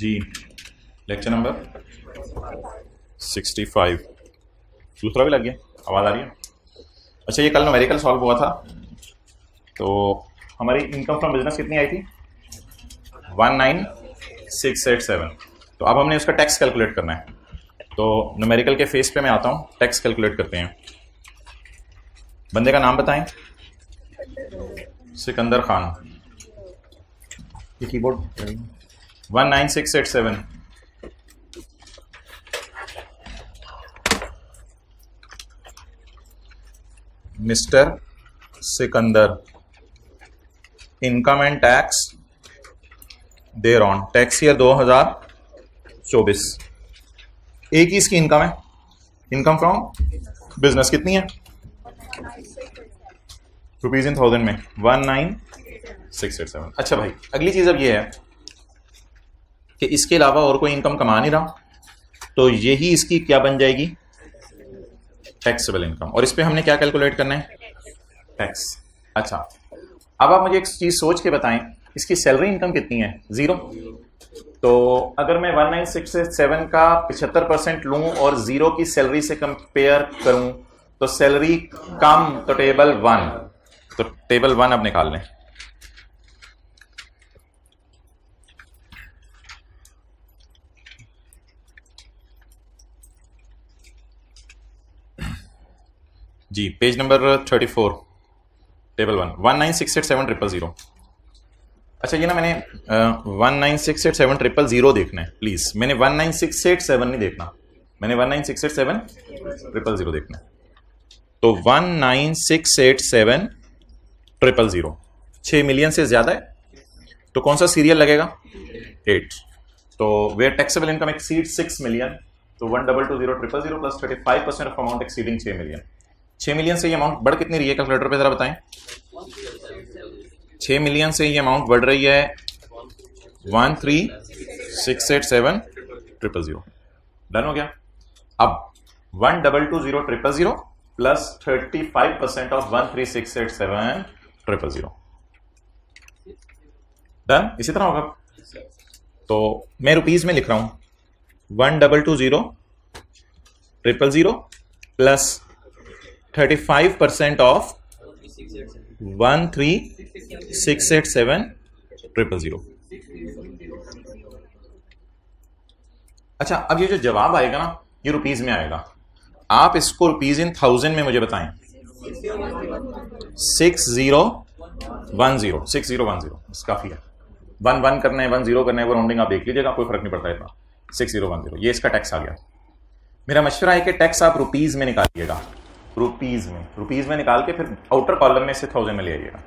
जी lecture number 65। दूसरा भी लग गया, आवाज़ आ रही है। अच्छा, ये कल न्यूमेरिकल सॉल्व हुआ था तो हमारी इनकम फ्रॉम बिजनेस कितनी आई थी 19687। तो अब हमने उसका टैक्स कैलकुलेट करना है। तो न्यूमेरिकल के फेस पे मैं आता हूँ, टैक्स कैलकुलेट करते हैं। बंदे का नाम बताएं। सिकंदर खान। ये keyboard 19687। Mister Sikandar, income and tax thereon tax year 2024। एक ही इसकी इनकम है, इनकम फ्रॉम बिजनेस कितनी है रुपीज इन थाउजेंड में 19687। अच्छा भाई, अगली चीज अब ये है कि इसके अलावा और कोई इनकम कमा नहीं रहा, तो यही इसकी क्या बन जाएगी टैक्सेबल इनकम। और इस पे हमने क्या कैलकुलेट करना है टैक्स। अच्छा, अब आप मुझे एक चीज सोच के बताएं, इसकी सैलरी इनकम कितनी है 0। तो अगर मैं 19687 का 75% लूं और 0 की सैलरी से कंपेयर करूं तो सैलरी कम, तो टेबल 1, तो टेबल 1 अब निकाल लें। जी पेज नंबर 34 टेबल 1 1968700। अच्छा, ये ना मैंने 1968700 देखना है प्लीज। मैंने 19687 नहीं देखना, मैंने 1968700 देखना है। तो 1968700 6 मिलियन से ज्यादा है तो कौन सा सीरियल लगेगा 8। तो where taxable income exceed 6 million तो 1220000 plus 35% of amount exceeding 6 million. 6 million से ये अमाउंट बढ़ कितनी रही है कैलकुलेटर पे जरा बताएं। 6 मिलियन से ये अमाउंट बढ़ रही है 1368700। डन हो गया। अब 1220000 प्लस 35% ऑफ 1368700। डन, इसी तरह होगा। तो मैं रुपीज में लिख रहा हूं 1220000 प्लस 35% ऑफ 1368700। अच्छा, अब ये जो जवाब आएगा ना ये रुपीज में आएगा। आप इसको रुपीज इन थाउजेंड में मुझे बताएं। 6010 बस काफी है। 1 करना है 10 करना है, वो राउंडिंग आप देख लीजिएगा, कोई फर्क नहीं पड़ता इतना। 6010 ये इसका टैक्स आ गया। मेरा मशवरा है कि टैक्स आप रुपीज में निकालिएगा, रुपीज में निकाल के फिर आउटर कॉलम में से 1000 में ले आइएगा।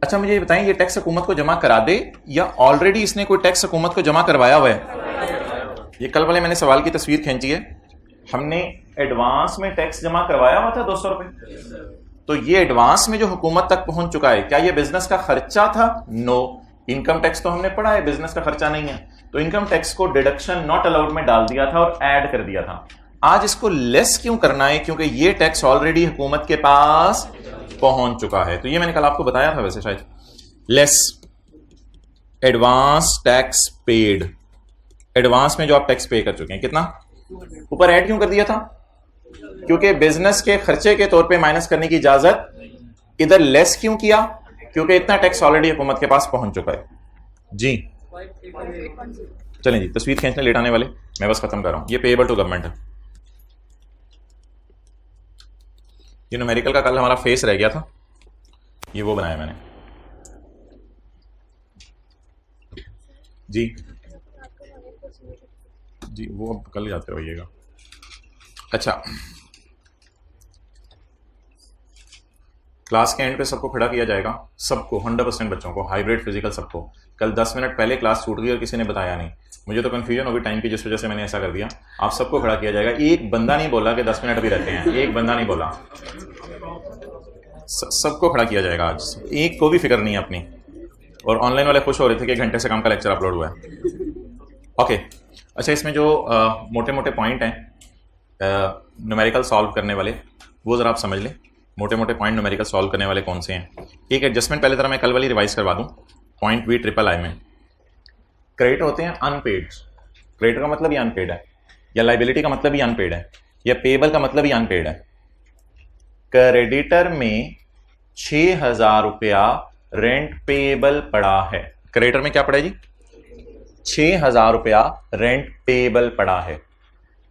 अच्छा, मुझे ये बताएं, ये टैक्स हुकूमत को जमा करा दे या ऑलरेडी इसने कोई टैक्स हुकूमत को जमा करवाया हुआ है। ये कल वाले मैंने सवाल की तस्वीर खींची है, हमने एडवांस में टैक्स जमा करवाया हुआ था 200 रुपए। तो ये एडवांस में जो हुकूमत तक पहुंच चुका है, क्या ये बिजनेस का खर्चा था? नो। इनकम टैक्स तो हमने पढ़ा है बिजनेस का खर्चा नहीं है, तो इनकम टैक्स को डिडक्शन नॉट अलाउड में डाल दिया था और ऐड कर दिया था। आज इसको लेस क्यों करना है? क्योंकि ये टैक्स ऑलरेडी हुकूमत के पास पहुंच चुका है। तो ये मैंने कल आपको बताया था वैसे शायद। Less advance tax paid, advance में जो आप टैक्स पे कर चुके हैं कितना, ऊपर ऐड क्यों कर दिया था? क्योंकि बिजनेस के खर्चे के तौर पे माइनस करने की इजाजत। इधर लेस क्यों किया? क्योंकि इतना टैक्स ऑलरेडी हुकूमत के पास पहुंच चुका है। जी चलें जी, तस्वीर खींचने लेट आने वाले, मैं बस खत्म कर रहा हूं। ये पेएबल टू गवर्नमेंट है। ये न्यूमेरिकल का कल हमारा फेस रह गया था, ये वो बनाया मैंने। जी जी वो अब कल जाते रहिएगा। अच्छा, क्लास के एंड पे सबको खड़ा किया जाएगा, सबको 100% बच्चों को, हाइब्रिड फिजिकल सबको। कल 10 मिनट पहले क्लास छूट गई और किसी ने बताया नहीं, मुझे तो कंफ्यूजन होगी टाइम की, जिस वजह से मैंने ऐसा कर दिया। आप सबको खड़ा किया जाएगा। एक बंदा नहीं बोला कि 10 मिनट भी रहते हैं, एक बंदा नहीं बोला, सबको खड़ा किया जाएगा आज। एक को भी फिक्र नहीं है अपनी। और ऑनलाइन वाले खुश हो रहे थे कि 1 घंटे से कम का लेक्चर अपलोड हुआ है। ओके, अच्छा, इसमें जो मोटे मोटे पॉइंट हैं न्यूमेरिकल सॉल्व करने वाले, वो जरा आप समझ लें। मोटे मोटे पॉइंट न्यूमेरिकल सॉल्व करने वाले कौन से हैं। एक एडजस्टमेंट पहले तरह मैं कल वाली रिवाइज करवा दूं। पॉइंट V ट्रिपल आई में क्रेडिट होते हैं अनपेड। क्रेडिटर का मतलब ही अनपेड है, या लाइबिलिटी का मतलब ही अनपेड है, या पेबल का मतलब ही अनपेड है। क्रेडिटर में 6,000 रुपया रेंट पेबल पड़ा है। क्रेडिटर में क्या पड़ा है जी? 6,000 रुपया रेंट पेबल पड़ा है,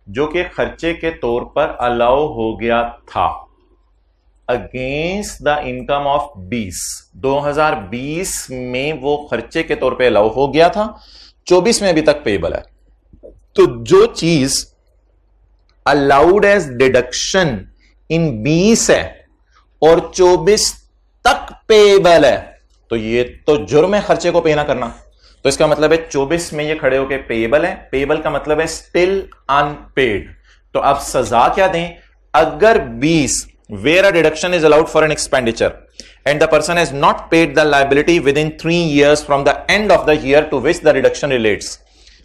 जो कि खर्चे के तौर पर अलाउ हो गया था अगेंस्ट द इनकम ऑफ 2020 में वो खर्चे के तौर पे अलाउ हो गया था, 24 में अभी तक पेबल है। तो जो चीज अलाउड एज डिडक्शन इन 20 है और 24 तक पेबल है, तो ये तो जुर्म है खर्चे को पे ना करना। तो इसका मतलब है 24 में ये खड़े होके पेबल है। पेबल का मतलब है स्टिल अनपेड। तो आप सजा क्या दें? अगर 20 where a deduction is allowed for an expenditure and the person has not paid the liability within 3 years from the end of the year to which the deduction relates,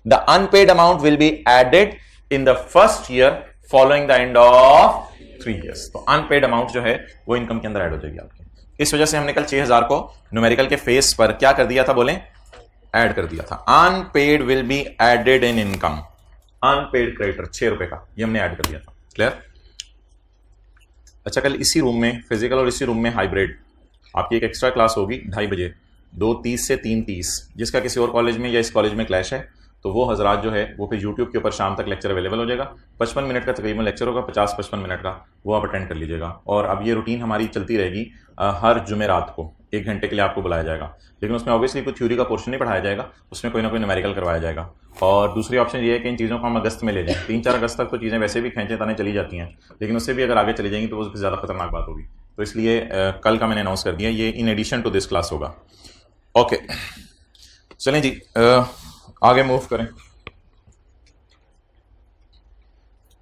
the unpaid amount will be added in the first year following the end of 3 years. तो unpaid amount जो है वो income के अंदर add हो जाएगी आपकी। इस वजह से हमने कल 6,000 को न्यूमेरिकल के फेस पर क्या कर दिया था? बोले ऐड कर दिया था। Unpaid will be added in income. Unpaid creditor 6 रुपए का, ये हमने ऐड कर दिया था। क्लियर? अच्छा, कल इसी रूम में फिजिकल और इसी रूम में हाइब्रिड आपकी एक एक्स्ट्रा क्लास होगी 2:30 बजे, 2:30 से 3:30। जिसका किसी और कॉलेज में या इस कॉलेज में क्लैश है तो वो हजरात जो है वो फिर यूट्यूब के ऊपर शाम तक लेक्चर अवेलेबल हो जाएगा। 55 मिनट का तकरीबन लेक्चर होगा, 50-55 मिनट का, वो आप अटेंड कर लीजिएगा। और अब ये रूटीन हमारी चलती रहेगी, हर जुमेरात को 1 घंटे के लिए आपको बुलाया जाएगा। लेकिन उसमें ऑब्वियसली कोई थ्योरी का पोर्शन नहीं पढ़ाया जाएगा, उसमें कोई ना कोई न्यूमेरिकल करवाया जाएगा। और दूसरी ऑप्शन ये है कि इन चीज़ों को हम अगस्त में ले जाएं। 3-4 अगस्त तक तो चीज़ें वैसे भी खींचे ताने चली जाती हैं, लेकिन उससे भी अगर आगे चली जाएंगी तो वो ज़्यादा खतरनाक बात होगी। तो इसलिए कल का मैंने अनाउंस कर दिया, ये in addition to this class होगा। ओके, चलें जी, आगे मूव करें।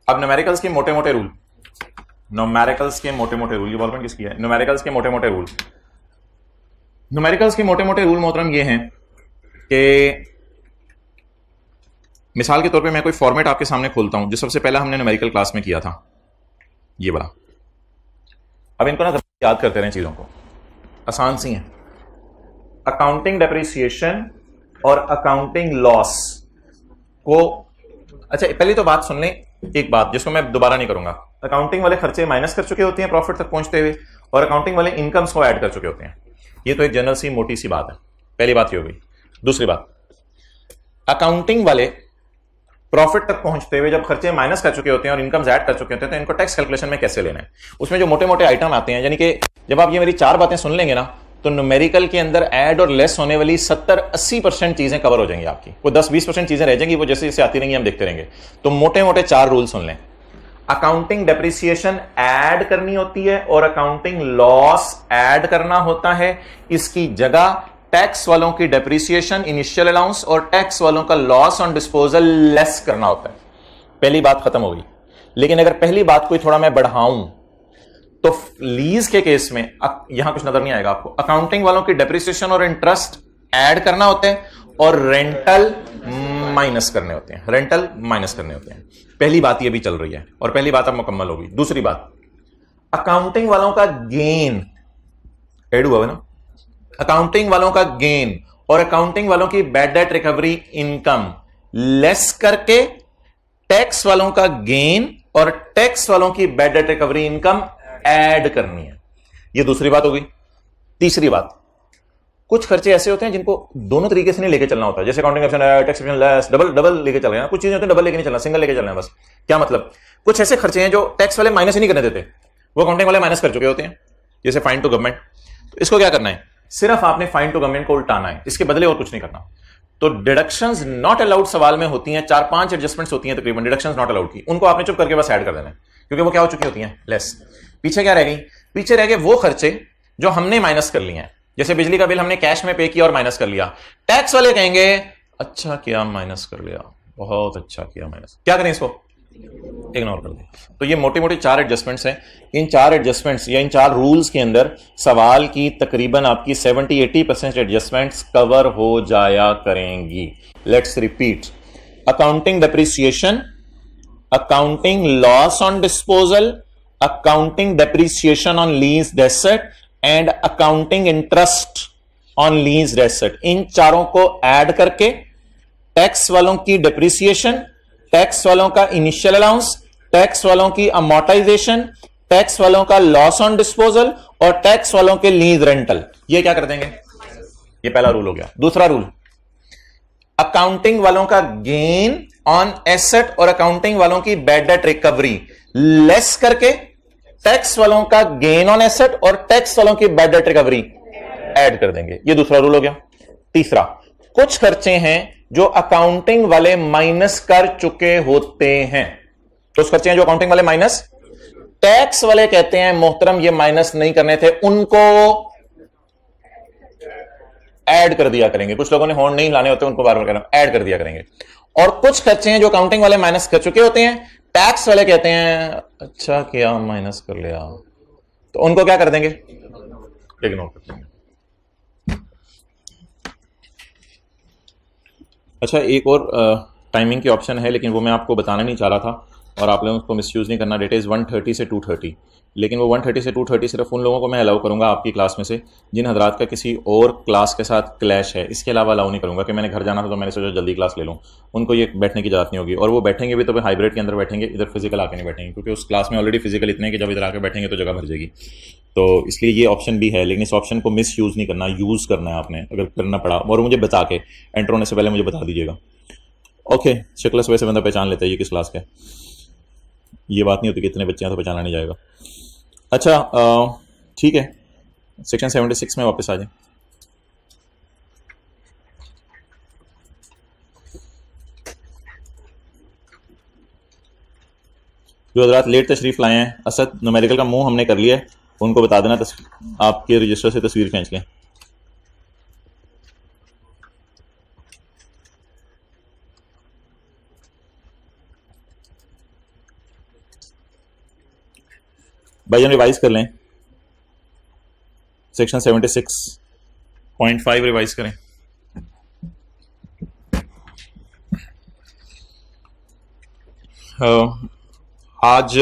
अब न्यूमेरिकल्स के मोटे मोटे रूल, न्यूमेरिकल्स के मोटे मोटे रूल, ये बॉलपेन किसकी है? न्यूमेरिकल्स के मोटे मोटे रूल। न्यूमेरिकल्स के मोटे मोटे रूल मोहतरम ये हैं कि मिसाल के तौर पे मैं कोई फॉर्मेट आपके सामने खोलता हूं जो सबसे पहला हमने न्यूमेरिकल क्लास में किया था, ये वाला। अब इनको ना याद करते रहें, चीजों को आसान सी हैं। अकाउंटिंग डेप्रिसिएशन और अकाउंटिंग लॉस को, अच्छा पहले तो बात सुन लें, एक बात जिसको मैं दोबारा नहीं करूंगा। अकाउंटिंग वाले खर्चे माइनस कर चुके होते हैं प्रॉफिट तक पहुंचते हुए, और अकाउंटिंग वाले इनकम्स को ऐड कर चुके होते हैं। ये तो एक जनरल सी मोटी सी बात है। पहली बात ये हो गई। दूसरी बात, अकाउंटिंग वाले प्रॉफिट तक पहुंचते हुए जब खर्चे माइनस कर चुके होते हैं और इनकम्स ऐड कर चुके होते हैं, तो इनको टैक्स कैलकुलेशन में कैसे लेना है, उसमें जो मोटे मोटे आइटम आते हैं, यानी कि जब आप ये मेरी 4 बातें सुन लेंगे ना, तो न्यूमेरिकल के अंदर ऐड और लेस होने वाली 70-80% चीजें कवर हो जाएंगी आपकी। वो 10-20% चीजें रह जाएंगी, वो जैसे जैसे आती रहेंगी हम देखते रहेंगे। तो मोटे मोटे 4 रूल सुन लें। अकाउंटिंग डेप्रिसिएशन ऐड करनी होती है और अकाउंटिंग लॉस ऐड करना होता है। इसकी जगह टैक्स वालों की डेप्रिसिएशन, इनिशियल अलाउंस, और टैक्स वालों का लॉस ऑन डिस्पोजल लेस करना होता है। पहली बात खत्म हो गई। लेकिन अगर पहली बात कोई थोड़ा मैं बढ़ाऊं तो लीज के केस में यहां कुछ नजर नहीं आएगा आपको। अकाउंटिंग वालों की डेप्रिसिएशन और इंटरेस्ट ऐड करना होते हैं और रेंटल माइनस करने होते हैं। रेंटल माइनस करने होते हैं। पहली बात ये भी चल रही है और पहली बात अब मुकम्मल होगी। दूसरी बात, अकाउंटिंग वालों का गेन ऐड हुआ है ना, अकाउंटिंग वालों का गेन और अकाउंटिंग वालों की bad debt recovery income less करके टैक्स वालों का गेन और टैक्स वालों की bad debt recovery income add करनी है। यह दूसरी बात होगी। तीसरी बात, कुछ खर्चे ऐसे होते हैं जिनको दोनों तरीके से नहीं लेके चलना होता है, जैसे अकाउंटिंग ऑप्शन है, टैक्स ऑप्शन लेस, डबल लेके चल रहे हैं। कुछ चीजें होती हैं डबल लेके नहीं चलना, सिंगल लेके चलना है बस। क्या मतलब? कुछ ऐसे खर्चे हैं जो टैक्स वाले माइनस ही नहीं करने देते, वो अकाउंटिंग वाले माइनस कर चुके होते हैं, जैसे फाइन टू गवर्नमेंट। तो इसको क्या करना है? सिर्फ आपने फाइन टू गवर्नमेंट को उल्टाना है, इसके बदले और कुछ नहीं करना। तो डिडक्शंस नॉट अलाउड सवाल में होती हैं, 4-5 एडजस्टमेंट्स होती हैं तकरीबन डिडक्शंस नॉट अलाउड की, उनको आपने चुप करके बस ऐड कर देना है, क्योंकि वो क्या हो चुकी होती हैं? लेस। पीछे क्या रह गई? पीछे रह गए वो खर्चे जो हमने माइनस कर लिए हैं, जैसे बिजली का बिल हमने कैश में पे किया और माइनस कर लिया। टैक्स वाले कहेंगे अच्छा किया माइनस कर लिया, बहुत अच्छा किया माइनस, क्या करें? इसको इग्नोर कर दें। तो ये मोटी मोटी 4 एडजस्टमेंट्स हैं। इन 4 एडजस्टमेंट्स या इन 4 रूल्स के अंदर सवाल की तकरीबन आपकी 70-80% एडजस्टमेंट्स कवर हो जाया करेंगी। Let's repeat, accounting depreciation, accounting loss on disposal, accounting depreciation on leased asset and accounting interest on leased asset. इन चारों को ऐड करके टैक्स वालों की डिप्रिसिएशन, टैक्स वालों का इनिशियल अलाउंस, टैक्स वालों की अमोर्टाइजेशन, टैक्स वालों का लॉस ऑन डिस्पोजल और टैक्स वालों के लीज रेंटल। ये क्या कर देंगे? ये पहला रूल हो गया। दूसरा रूल, अकाउंटिंग वालों का गेन ऑन एसेट और अकाउंटिंग वालों की बैड डेट रिकवरी लेस करके टैक्स वालों का गेन ऑन एसेट और टैक्स वालों की बैड डेट रिकवरी ऐड कर देंगे। ये दूसरा रूल हो गया। तीसरा, कुछ खर्चे हैं जो अकाउंटिंग वाले माइनस कर चुके होते हैं। कुछ खर्चे हैं जो अकाउंटिंग वाले माइनस, टैक्स वाले कहते हैं मोहतरम ये माइनस नहीं करने थे, उनको ऐड कर दिया करेंगे। कुछ लोगों ने हॉर्न नहीं हिलाने होते, उनको बार बार कहना ऐड कर दिया करेंगे। और कुछ खर्चे हैं जो अकाउंटिंग वाले माइनस कर चुके होते हैं, टैक्स वाले कहते हैं अच्छा किया माइनस कर लिया, तो उनको क्या कर देंगे? इग्नोर कर देंगे। अच्छा, एक और टाइमिंग की ऑप्शन है, लेकिन वो मैं आपको बताना नहीं चाह रहा था और आप लोगों को मिसयूज नहीं करना। डेट इज़ 1:30 से 2:30, लेकिन वो 1:30 से 2:30 सिर्फ उन लोगों को मैं अलाउ करूंगा आपकी क्लास में से जिन हजरात का किसी और क्लास के साथ क्लैश है। इसके अलावा अलाउ नहीं करूंगा कि मैंने घर जाना था तो मैंने सोचा जल्दी क्लास ले लूँ। उनको ये बैठने की जरूरत नहीं होगी, और वो बैठेंगे भी तो वे हाइब्रिड के अंदर बैठेंगे, इधर फिजिकल आके नहीं बैठेंगे, क्योंकि उस क्लास में ऑलरेडी फिजिकल इतने कि जब इधर आकर बैठेंगे तो जगह भर जाएगी। तो इसलिए ये ऑप्शन भी है, लेकिन इस ऑप्शन को मिस यूज़ नहीं करना, यूज़ करना है आपने अगर करना पड़ा, और मुझे बता के एंटर होने से पहले मुझे बता दीजिएगा। ओके, शक्ल से वैसे बंदा पहचान लेता है ये किस क्लास का है। ये बात नहीं होती कि इतने बच्चे हैं तो पहचाना नहीं जाएगा। अच्छा ठीक है, सेक्शन 76 में वापस आ जाए। जो हजरात लेट तशरीफ लाए हैं, असद न्यूमेरिकल का मुंह हमने कर लिया है, उनको बता देना आपके रजिस्टर से तस्वीर खींच लें। भाईजान रिवाइज कर लें, सेक्शन 76.5 रिवाइज करें। आज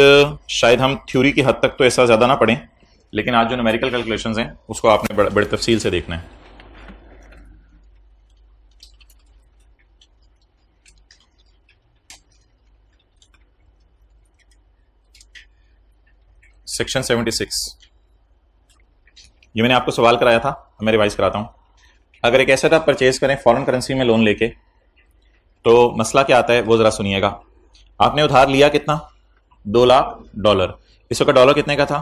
शायद हम थ्योरी की हद तक तो ऐसा ज़्यादा ना पढ़ें, लेकिन आज जो न्यूमेरिकल कैलकुलेशंस हैं उसको आपने बड़े तफसील से देखना है। सेक्शन 76, ये मैंने आपको सवाल कराया था, मैं रिवाइज कराता हूं। अगर एक एसेट आप परचेज करें फॉरेन करेंसी में लोन लेके, तो मसला क्या आता है वो जरा सुनिएगा। आपने उधार लिया कितना? $2 लाख। इस वक्त डॉलर कितने का था?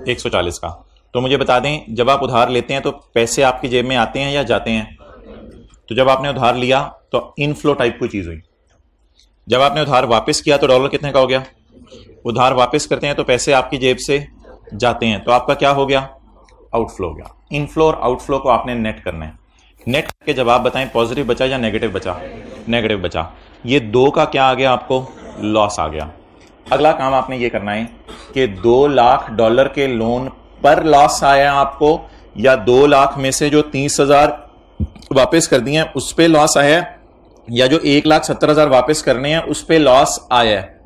140 का। तो मुझे बता दें, जब आप उधार लेते हैं तो पैसे आपकी जेब में आते हैं या जाते हैं? तो जब आपने उधार लिया तो इनफ्लो टाइप कोई चीज हुई। जब आपने उधार वापस किया तो डॉलर कितने का हो गया? उधार वापस करते हैं तो पैसे आपकी जेब से जाते हैं, तो आपका क्या हो गया? आउटफ्लो हो गया। इनफ्लो और आउटफ्लो को आपने नेट करना है। नेट करके जवाब बताएं, पॉजिटिव बचा या नेगेटिव बचा? नेगेटिव बचा। ये 2 का क्या आ गया आपको? लॉस आ गया। अगला काम आपने ये करना है कि $2 लाख के लोन पर लॉस आया आपको, या 2 लाख में से जो 30,000 वापस कर दिए हैं उस पर लॉस आया, या जो 1,70,000 वापस करने हैं उस पर लॉस आया है।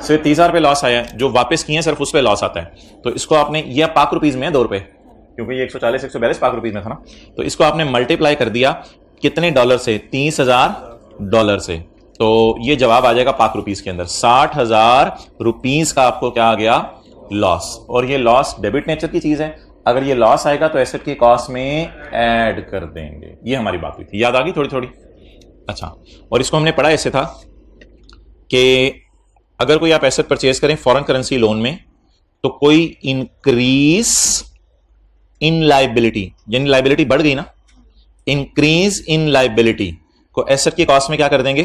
सिर्फ 30,000 पे लॉस आया है, जो वापस किए हैं सिर्फ उस पे लॉस आता है। तो इसको आपने, ये पाक रुपीज में है $2, क्योंकि ये 140 142 पाक रुपीज में था ना, तो इसको आपने मल्टीप्लाई कर दिया कितने डॉलर से? $30,000 से। तो ये जवाब आ जाएगा पाक रुपीज के अंदर। 60,000 रुपीज का आपको क्या आ गया? लॉस। और ये लॉस डेबिट नेचर की चीज है, अगर ये लॉस आएगा तो एसेट की कॉस्ट में ऐड कर देंगे। ये हमारी बात हुई थी, याद आ गई थोड़ी थोड़ी? अच्छा, और इसको हमने पढ़ा ऐसे था कि अगर कोई आप एसेट परचेज करें फॉरेन करेंसी लोन में, तो कोई इंक्रीज इन लाइबिलिटी, यानी लाइबिलिटी बढ़ गई ना, इंक्रीज इन लाइबिलिटी को एसेट की कॉस्ट में क्या कर देंगे?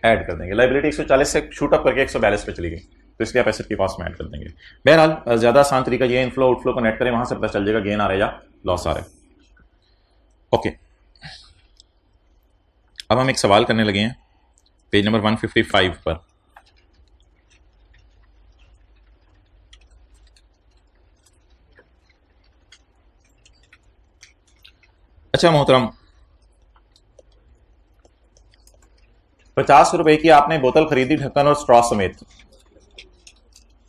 ऐड कर देंगे। लाइबिलिटी 140 से शूट अप करके 142 पे चली गई, तो इसलिए आप एसेट की कॉस्ट में ऐड कर देंगे। बहरहाल ज्यादा आसान तरीका ये, इनफ्लो आउटफ्लो को नेट करें, वहां से पता चल जाएगा गेन आ रहा है या लॉस आ रहा है। ओके, अब हम एक सवाल करने लगे हैं पेज नंबर 155 पर। अच्छा मोहतरम, 50 रुपए की आपने बोतल खरीदी ढक्कन और स्ट्रॉ समेत।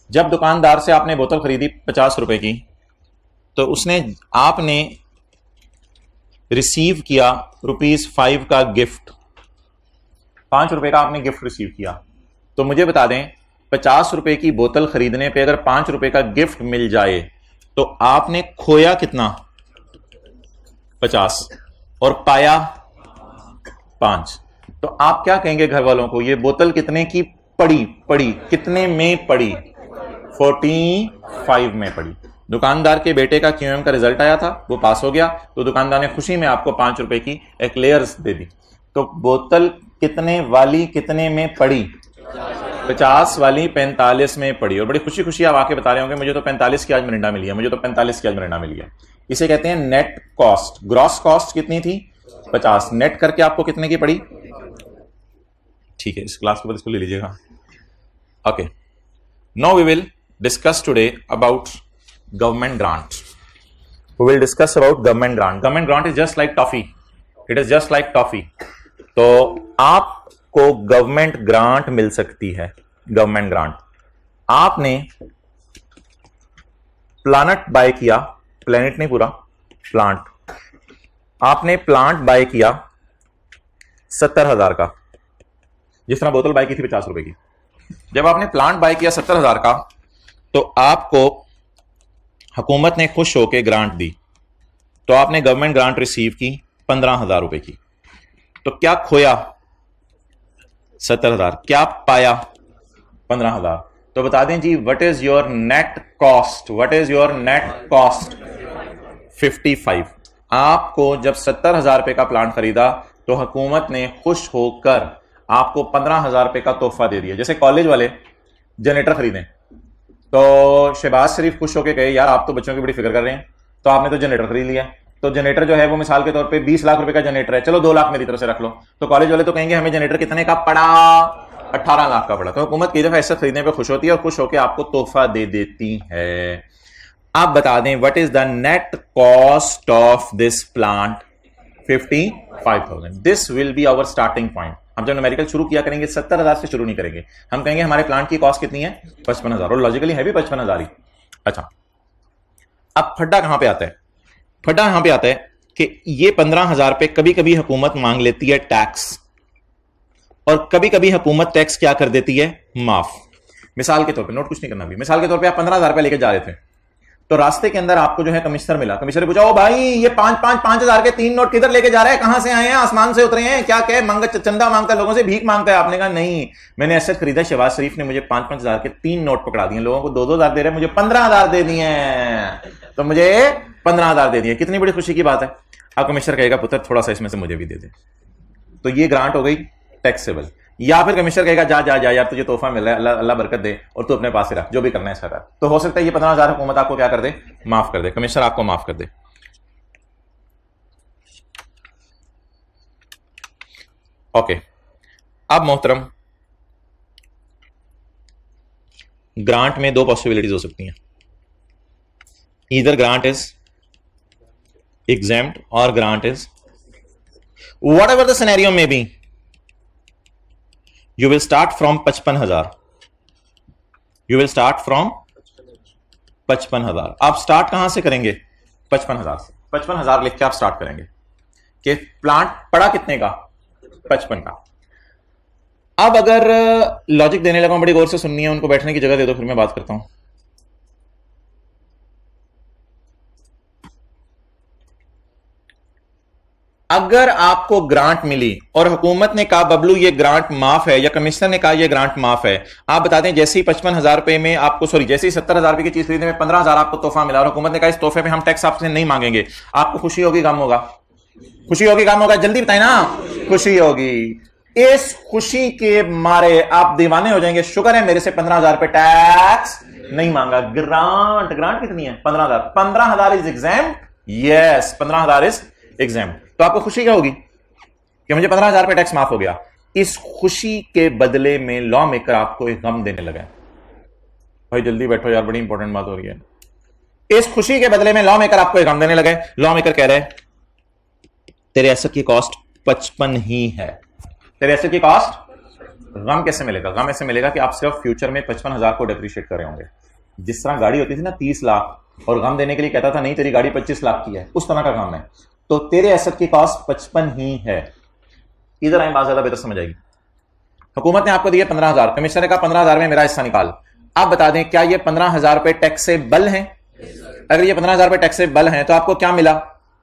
जब दुकानदार से आपने बोतल खरीदी 50 रुपए की, तो उसने आपने रिसीव किया ₹5 का गिफ्ट। ₹5 का आपने गिफ्ट रिसीव किया, तो मुझे बता दें ₹50 की बोतल खरीदने पे अगर ₹5 का गिफ्ट मिल जाए तो आपने खोया कितना? 50 और पाया 5। तो आप क्या कहेंगे घर वालों को? ये बोतल कितने की पड़ी कितने में पड़ी? 45 में पड़ी। दुकानदार के बेटे का क्यूएम का रिजल्ट आया था, वो पास हो गया, तो दुकानदार ने खुशी में आपको ₹5 की एक्लेयर्स दे दी। तो बोतल कितने वाली कितने में पड़ी? 50 वाली 45 में पड़ी। और बड़ी खुशी खुशी आप आके बता रहे होंगे मुझे तो 45 की आज मिरिंडा मिली है, मुझे तो 45 की आज मिरिंडा मिली है। इसे कहते हैं नेट कॉस्ट। ग्रॉस कॉस्ट कितनी थी? 50। नेट करके आपको कितने की पड़ी? ठीक है, इस क्लास के बाद इसको ले लीजिएगा। Okay, now we will discuss today about government grant. We will discuss about government grant. Government grant is just like toffee, it is just like toffee. तो आपको गवर्नमेंट ग्रांट मिल सकती है। गवर्नमेंट ग्रांट, आपने प्लांट बाय किया, planet नहीं पूरा, plant, आपने प्लांट बाय किया 70,000 का, जिस तरह बोतल बाय की थी ₹50 की। जब आपने प्लांट बाय किया 70,000 का, तो आपको हुकूमत ने खुश होकर ग्रांट दी, तो आपने गवर्नमेंट ग्रांट रिसीव की ₹15,000 की। तो क्या खोया? 70,000। क्या पाया? 15,000। तो बता दें जी, what is your net cost? What is your net cost? 55। आपको जब ₹70,000 का प्लांट खरीदा तो हुकूमत ने खुश होकर आपको ₹15,000 का तोहफा दे दिया। जैसे कॉलेज वाले जनरेटर खरीदें तो शहबाज शरीफ खुश होकर कहे यार आप तो बच्चों की बड़ी फिक्र कर रहे हैं, तो आपने तो जनरेटर खरीद लिया। तो जनरेटर जो है वो मिसाल के तौर पे 20 लाख रुपए का जनरेटर है, चलो 2 लाख मेरी तरफ से रख लो। तो कॉलेज वाले तो कहेंगे हमें जनरेटर कितने का पड़ा? 18 लाख का पड़ा। तो हुकूमत कई दफा ऐसा खरीदने पे खुश होती है और खुश होकर आपको तोहफा दे देती है। आप बता दें what is the net cost of this plant? 55,000। This will be our starting point. हम जब न्यूमेरिकल शुरू किया करेंगे 70,000 से शुरू नहीं करेंगे, हम कहेंगे हमारे प्लांट की कॉस्ट कितनी है? 55,000। और लॉजिकली है भी 55,000 ही। अच्छा, अब फड्डा कहां पे आता है? फड्डा यहां पे आता है कि ये 15,000 पे कभी कभी हुकूमत मांग लेती है टैक्स, और कभी कभी हुकूमत टैक्स क्या कर देती है? माफ। मिसाल के तौर पे, नोट कुछ नहीं करना भी, मिसाल के तौर पे आप 15,000 लेके जा रहे थे, तो रास्ते के अंदर आपको जो है कमिश्नर मिला। कमिश्नर ने पूछा ओ भाई ये 5,000 के 3 नोट किधर लेके जा रहे हैं? कहां से आए हैं? आसमान से उतरे हैं क्या? क्या मंग चंदा मांगता है लोगों से, भीख मांगता है? आपने कहा नहीं, मैंने एसेट खरीदा, शहबाज शरीफ ने मुझे 5,000 के 3 नोट पकड़ा दिए, लोगों को 2,000 दे रहे, मुझे 15,000 दे दिए, तो मुझे 15,000 दे दिए। कितनी बड़ी खुशी की बात है। अब कमिश्नर कहेगा पुत्र थोड़ा सा इसमें से मुझे भी दे दे, तो ये ग्रांट हो गई टैक्सेबल। या फिर कमिश्नर कहेगा जा जा जा यार तुझे तोहफा मिल रहा है, अल्लाह बरकत दे और तू अपने पास ही रख, जो भी करना है सारा। तो हो सकता है ये 15,000 हुकूमत आपको क्या कर दे? माफ कर दे, कमिश्नर आपको माफ कर दे। ओके, अब मोहतरम, ग्रांट में 2 पॉसिबिलिटीज हो सकती हैं। ईदर ग्रांट इज एग्जेम्प्ट और grant is what ever the scenario में B, you will start from 55,000। you will start from 55,000। आप स्टार्ट कहां से करेंगे? 55,000 से। 55,000 लिख के आप स्टार्ट करेंगे कि प्लांट पड़ा कितने का? 55 का। अब अगर लॉजिक देने लगा, बड़ी गौर से सुननी है, उनको बैठने की जगह दे दो, फिर मैं बात करता हूं। अगर आपको ग्रांट मिली और हुकूमत ने कहा बबलू ये ग्रांट माफ है, या कमिश्नर ने कहा ये ग्रांट माफ है, आप बता दें जैसे ही 55,000 में आपको, सॉरी जैसे ही 70,000 की चीज खरीदने में 15,000 आपको तोहफा मिला और हुकूमत ने कहा इस तोहफे पे हम टैक्स आपसे नहीं मांगेंगे, आपको खुशी होगी गम होगा? खुशी होगी गम होगा? जल्दी बताए ना। खुशी होगी। इस खुशी के मारे आप दीवाने हो जाएंगे, शुक्र है मेरे से 15,000 पे टैक्स नहीं मांगा। ग्रांट, ग्रांट कितनी है? 15,000। 15,000 is exempt. Yes, 15,000 is exempt. तो आपको खुशी क्या होगी कि मुझे 15,000 पे टैक्स माफ हो गया। इस खुशी के बदले में लॉ मेकर आपको एक गम देने लगा। भाई जल्दी बैठो यार, बड़ी इंपॉर्टेंट बात हो रही है। इस खुशी के बदले में लॉ मेकर आपको एक गम देने लगे। लॉ मेकर कह रहे हैं तेरे एसेट की कॉस्ट 55 ही है। तेरे एसेट की कॉस्ट गम कैसे मिलेगा? गम ऐसे मिलेगा कि आप सिर्फ फ्यूचर में 55,000 को डेप्रिशिएट कर रहे होंगे। जिस तरह गाड़ी होती थी ना 30 लाख और गम देने के लिए कहता था नहीं तेरी गाड़ी 25 लाख की है, उस तरह का गम है। तो तेरे एसेट की कॉस्ट 55 ही है। इधर आए, बात ज्यादा बेहतर समझ आएगी। हुकूमत ने आपको दिए 15,000, कमिश्नर ने कहा 15,000 में मेरा हिस्सा निकाल। आप बता दें क्या ये 15,000 रुपए टैक्सेबल हैं? अगर ये 15,000 रुपए टैक्सेबल हैं तो आपको क्या मिला?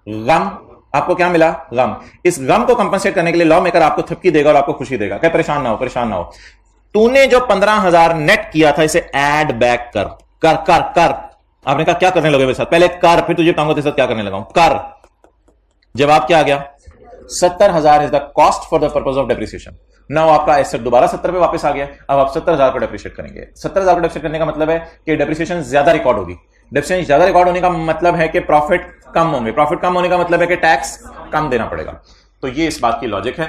गम। आपको क्या मिला? गम। इस गम को कंपनसेट करने के लिए लॉ मेकर आपको थपकी देगा और आपको खुशी देगा, क्या परेशान ना हो, परेशान ना हो। तूने जो 15,000 नेट किया था इसे ऐड बैक कर कर कर कर। आपने कहा क्या करने लगे मेरे साथ? पहले कर, फिर तुझे कहूंगा तेरे साथ क्या करने लगा हूं। कर। जवाब क्या आ गया? 70,000 is the cost for the purpose of depreciation. Now आपका एसेट दोबारा 70 पे वापस आ गया। अब आप 70,000 को डेप्रिशिएट करेंगे। 70,000 को डेप्रिशिएट करने का मतलब है कि डेप्रिसिएशन ज्यादा रिकॉर्ड होगी। डेप्रिसिएशन ज्यादा रिकॉर्ड होने का मतलब है कि प्रॉफिट कम होंगे। प्रॉफिट कम होने का मतलब है कि टैक्स कम देना पड़ेगा। तो ये इस बात की लॉजिक है।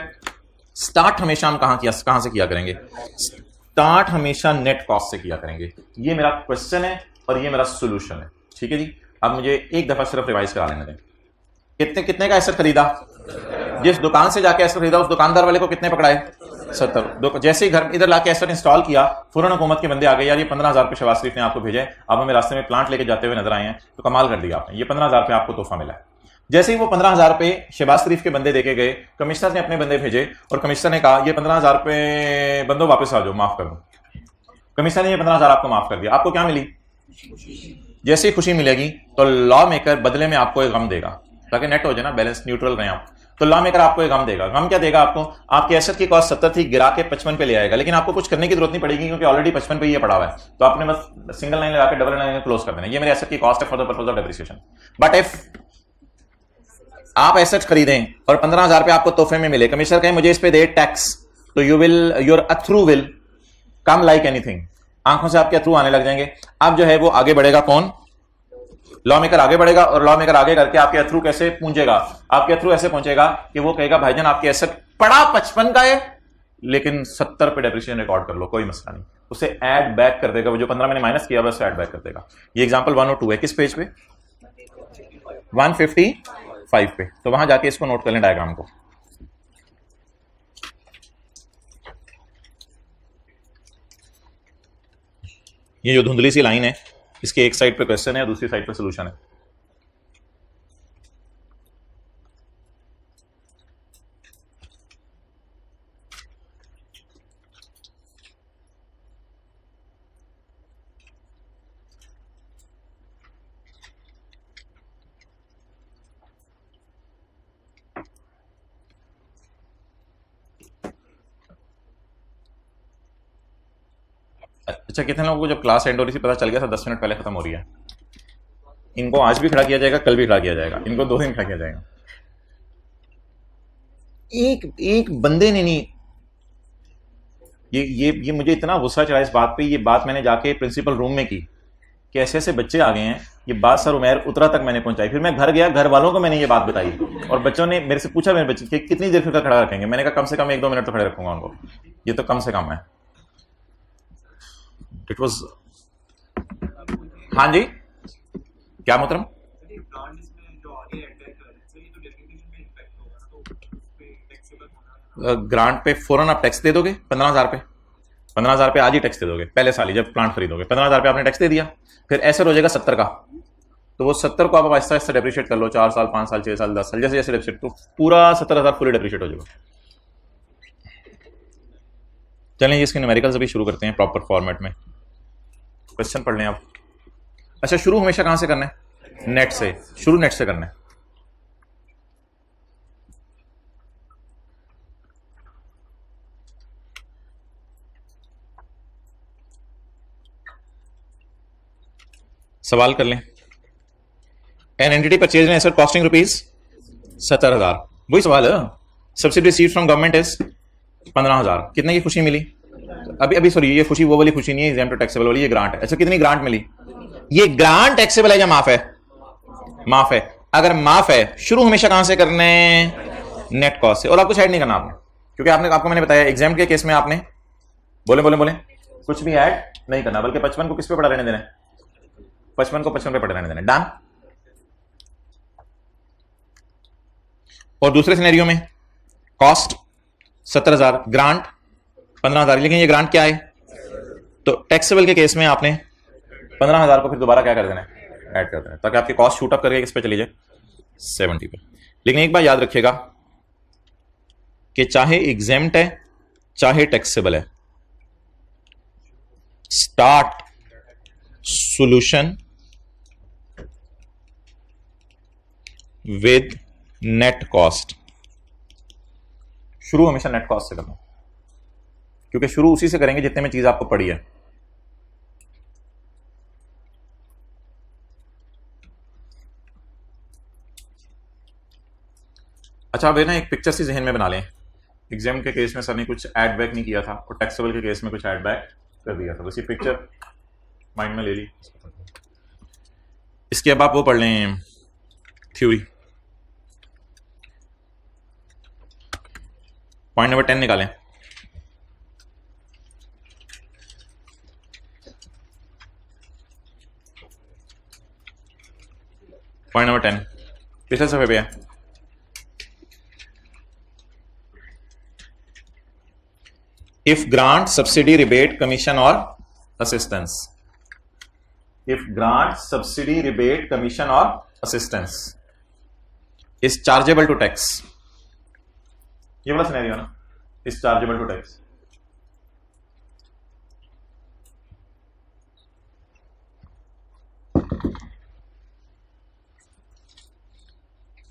स्टार्ट हमेशा हम कहां से किया करेंगे? स्टार्ट हमेशा नेट कॉस्ट से किया करेंगे। ये मेरा क्वेश्चन है और ये मेरा सोल्यूशन है। ठीक है जी। अब मुझे एक दफा सिर्फ रिवाइज करा लेने दें। कितने का एसेट खरीदा? जिस दुकान से जाके एसेट खरीदा उस दुकानदार वाले को कितने पकड़ाए? 70। जैसे ही घर इधर लाके एसेट इंस्टॉल किया, फौरन हुकूमत के बंदे आ गए, यार ये 15,000 रुपए शहबाज शरीफ ने आपको भेजे, आप हमें रास्ते में प्लांट लेके जाते हुए नजर आए हैं, तो कमाल कर दिया आपने, ये 15,000 रुपए आपको तोहफा मिला है। जैसे ही वो 15,000 रुपए शहबाज शरीफ के बंदे देके गए, कमिश्नर ने अपने बंदे भेजे और कमिश्नर ने कहा ये 15,000 रुपए बंदो वापस आ जाओ, माफ कर दो। कमिश्नर ने ये 15,000 आपको माफ कर दिया। आपको क्या मिली? जैसे ही खुशी मिलेगी तो लॉ मेकर बदले में आपको एक गम देगा, ताकि नेट हो जाए ना, बैलेंस न्यूट्रल रहे आप। तो लॉ मेकर आपको एक गम देगा। गम क्या देगा आपको? आपके एसेट की कॉस्ट 70 थी, गिरा के 55 पे ले आएगा, लेकिन आपको कुछ करने की जरूरत नहीं पड़ेगी क्योंकि ऑलरेडी 55 पे ये पड़ा हुआ है। तो आपने बस सिंगल लाइन लगा के डबल लाइन क्लोज कर देना, ये मेरे एसेट की कॉस्ट है for the purpose of depreciation. But if आप एसेट खरीदें और 15,000 रुपए आपको तोहफे में मिले, कमिश्नर कहे मुझे इस पे दे टैक्स, तो योर अथ्रू विल कम लाइक एनीथिंग। आंखों से आपके अथ्रू आने लग जाएंगे। अब जो है वो आगे बढ़ेगा कौन? लॉ मेकर आगे बढ़ेगा और लॉ मेकर आगे करके आपके अथ्रू कैसे पहुंचेगा? आपके अथ्रू ऐसे पहुंचेगा कि वो कहेगा भाईजान आपके एसेट पड़ा 55 का है लेकिन 70 पे डेप्रिसिएशन रिकॉर्ड कर लो, कोई मसला नहीं। उसे ऐड बैक कर देगा, वो जो 15 मैंने माइनस किया वैसे ऐड बैक कर देगा। ये एग्जांपल 102 है। किस पेज पे? 155 पे। तो वहां जाके इसको नोट कर लें डायग्राम को। ये जो धुंधली सी लाइन है, इसके एक साइड पे क्वेश्चन है और दूसरी साइड पे सॉल्यूशन है। अच्छा, कितने लोगों को जब क्लास एंड हो रही थी पता चल गया था 10 मिनट पहले खत्म हो रही है? इनको आज भी खड़ा किया जाएगा, कल भी खड़ा किया जाएगा, इनको 2 दिन खड़ा किया जाएगा। एक बंदे ने नहीं, ये मुझे इतना गुस्सा चढ़ा इस बात पे। ये बात मैंने जाके प्रिंसिपल रूम में की कि ऐसे ऐसे बच्चे आ गए हैं। ये बात सर उमैर उतरा तक मैंने पहुंचाई। फिर मैं घर गया, घर वालों को मैंने ये बात बताई और बच्चों ने मेरे से पूछा, मेरे बच्चे कि कितनी देर फिर खड़ा रखेंगे? मैंने कहा कम से कम 1-2 मिनट तो खड़े रखूंगा उनको, ये तो कम से कम है। इट वॉज, हाँ जी क्या मोहतरम? ग्रांट पे फौरन आप टैक्स दे दोगे 15,000 पे? 15,000 पे आज ही टैक्स दे दोगे पहले साल ही जब प्लांट खरीदोगे। 15,000 पे आपने टैक्स दे दिया, फिर ऐसे हो जाएगा 70 का। तो वो 70 को आप आहिस्ता आहिस्ता डेप्रिशिएट कर लो, 4 साल 5 साल 6 साल 10 साल, जैसे जैसे डेप्रिशिएट, तो पूरा 70,000 फुली डेप्रिशिएट हो जाएगा। चलें इसके न्यूमेरिकल्स अभी शुरू करते हैं प्रॉपर फॉर्मेट में। क्वेश्चन पढ़ लें आप। अच्छा, शुरू हमेशा कहां से करना है? नेट से। शुरू नेट से करना है। सवाल कर लें। An entity purchase an asset costing rupees 70,000, वही सवाल है। Subsidy received from government is 15,000। कितने की खुशी मिली? अभी सॉरी, ये खुशी वो वाली खुशी नहीं है एग्जाम टू टैक्सेबल वाली, ये ग्रांट है। अच्छा, कितनी ग्रांट मिली? ये ग्रांट टैक्सेबल है या माफ है? माफ है। अगर माफ है, शुरू हमेशा कहां से करने? नेट कॉस्ट से। और आपको ऐड नहीं करना आपने, क्योंकि आपको मैंने बताया एग्जाम के केस में आपने बोले कुछ भी ऐड नहीं करना, बल्कि 55 को किस पे पड़ा रहने देना? 55 को 55 पे पड़े रहने देना। डन। और दूसरे सिनेरियो में कॉस्ट 70,000, ग्रांट 15,000, लेकिन ये ग्रांट क्या है? तो टैक्सेबल के केस में आपने 15,000 को फिर दोबारा क्या कर देना है? ऐड कर देना है, ताकि आपकी कॉस्ट शूट अप करके किस पे चली जाए? 70 पे। लेकिन एक बात याद रखिएगा कि चाहे एग्जेम्प्ट है चाहे टैक्सेबल है। Start solution with net cost. शुरू हमेशा नेट कॉस्ट से करना, क्योंकि शुरू उसी से करेंगे जितने में चीज आपको पड़ी है। अच्छा, वे ना एक पिक्चर सी जहन में बना लें। एग्जाम के केस में सर ने कुछ ऐड बैक नहीं किया था और टैक्सेबल के केस में कुछ ऐड बैक कर दिया था, बस ये पिक्चर माइंड में ले ली। इसके अब आप वो पढ़ लें थ्योरी। पॉइंट नंबर 10 निकालें। पॉइंट नंबर 10 पिछले सफे पे है। If grant, subsidy, rebate, commission or assistance. If grant, subsidy, rebate, commission or assistance is chargeable to tax. ये वाला सिनेरियो ना, is chargeable to tax.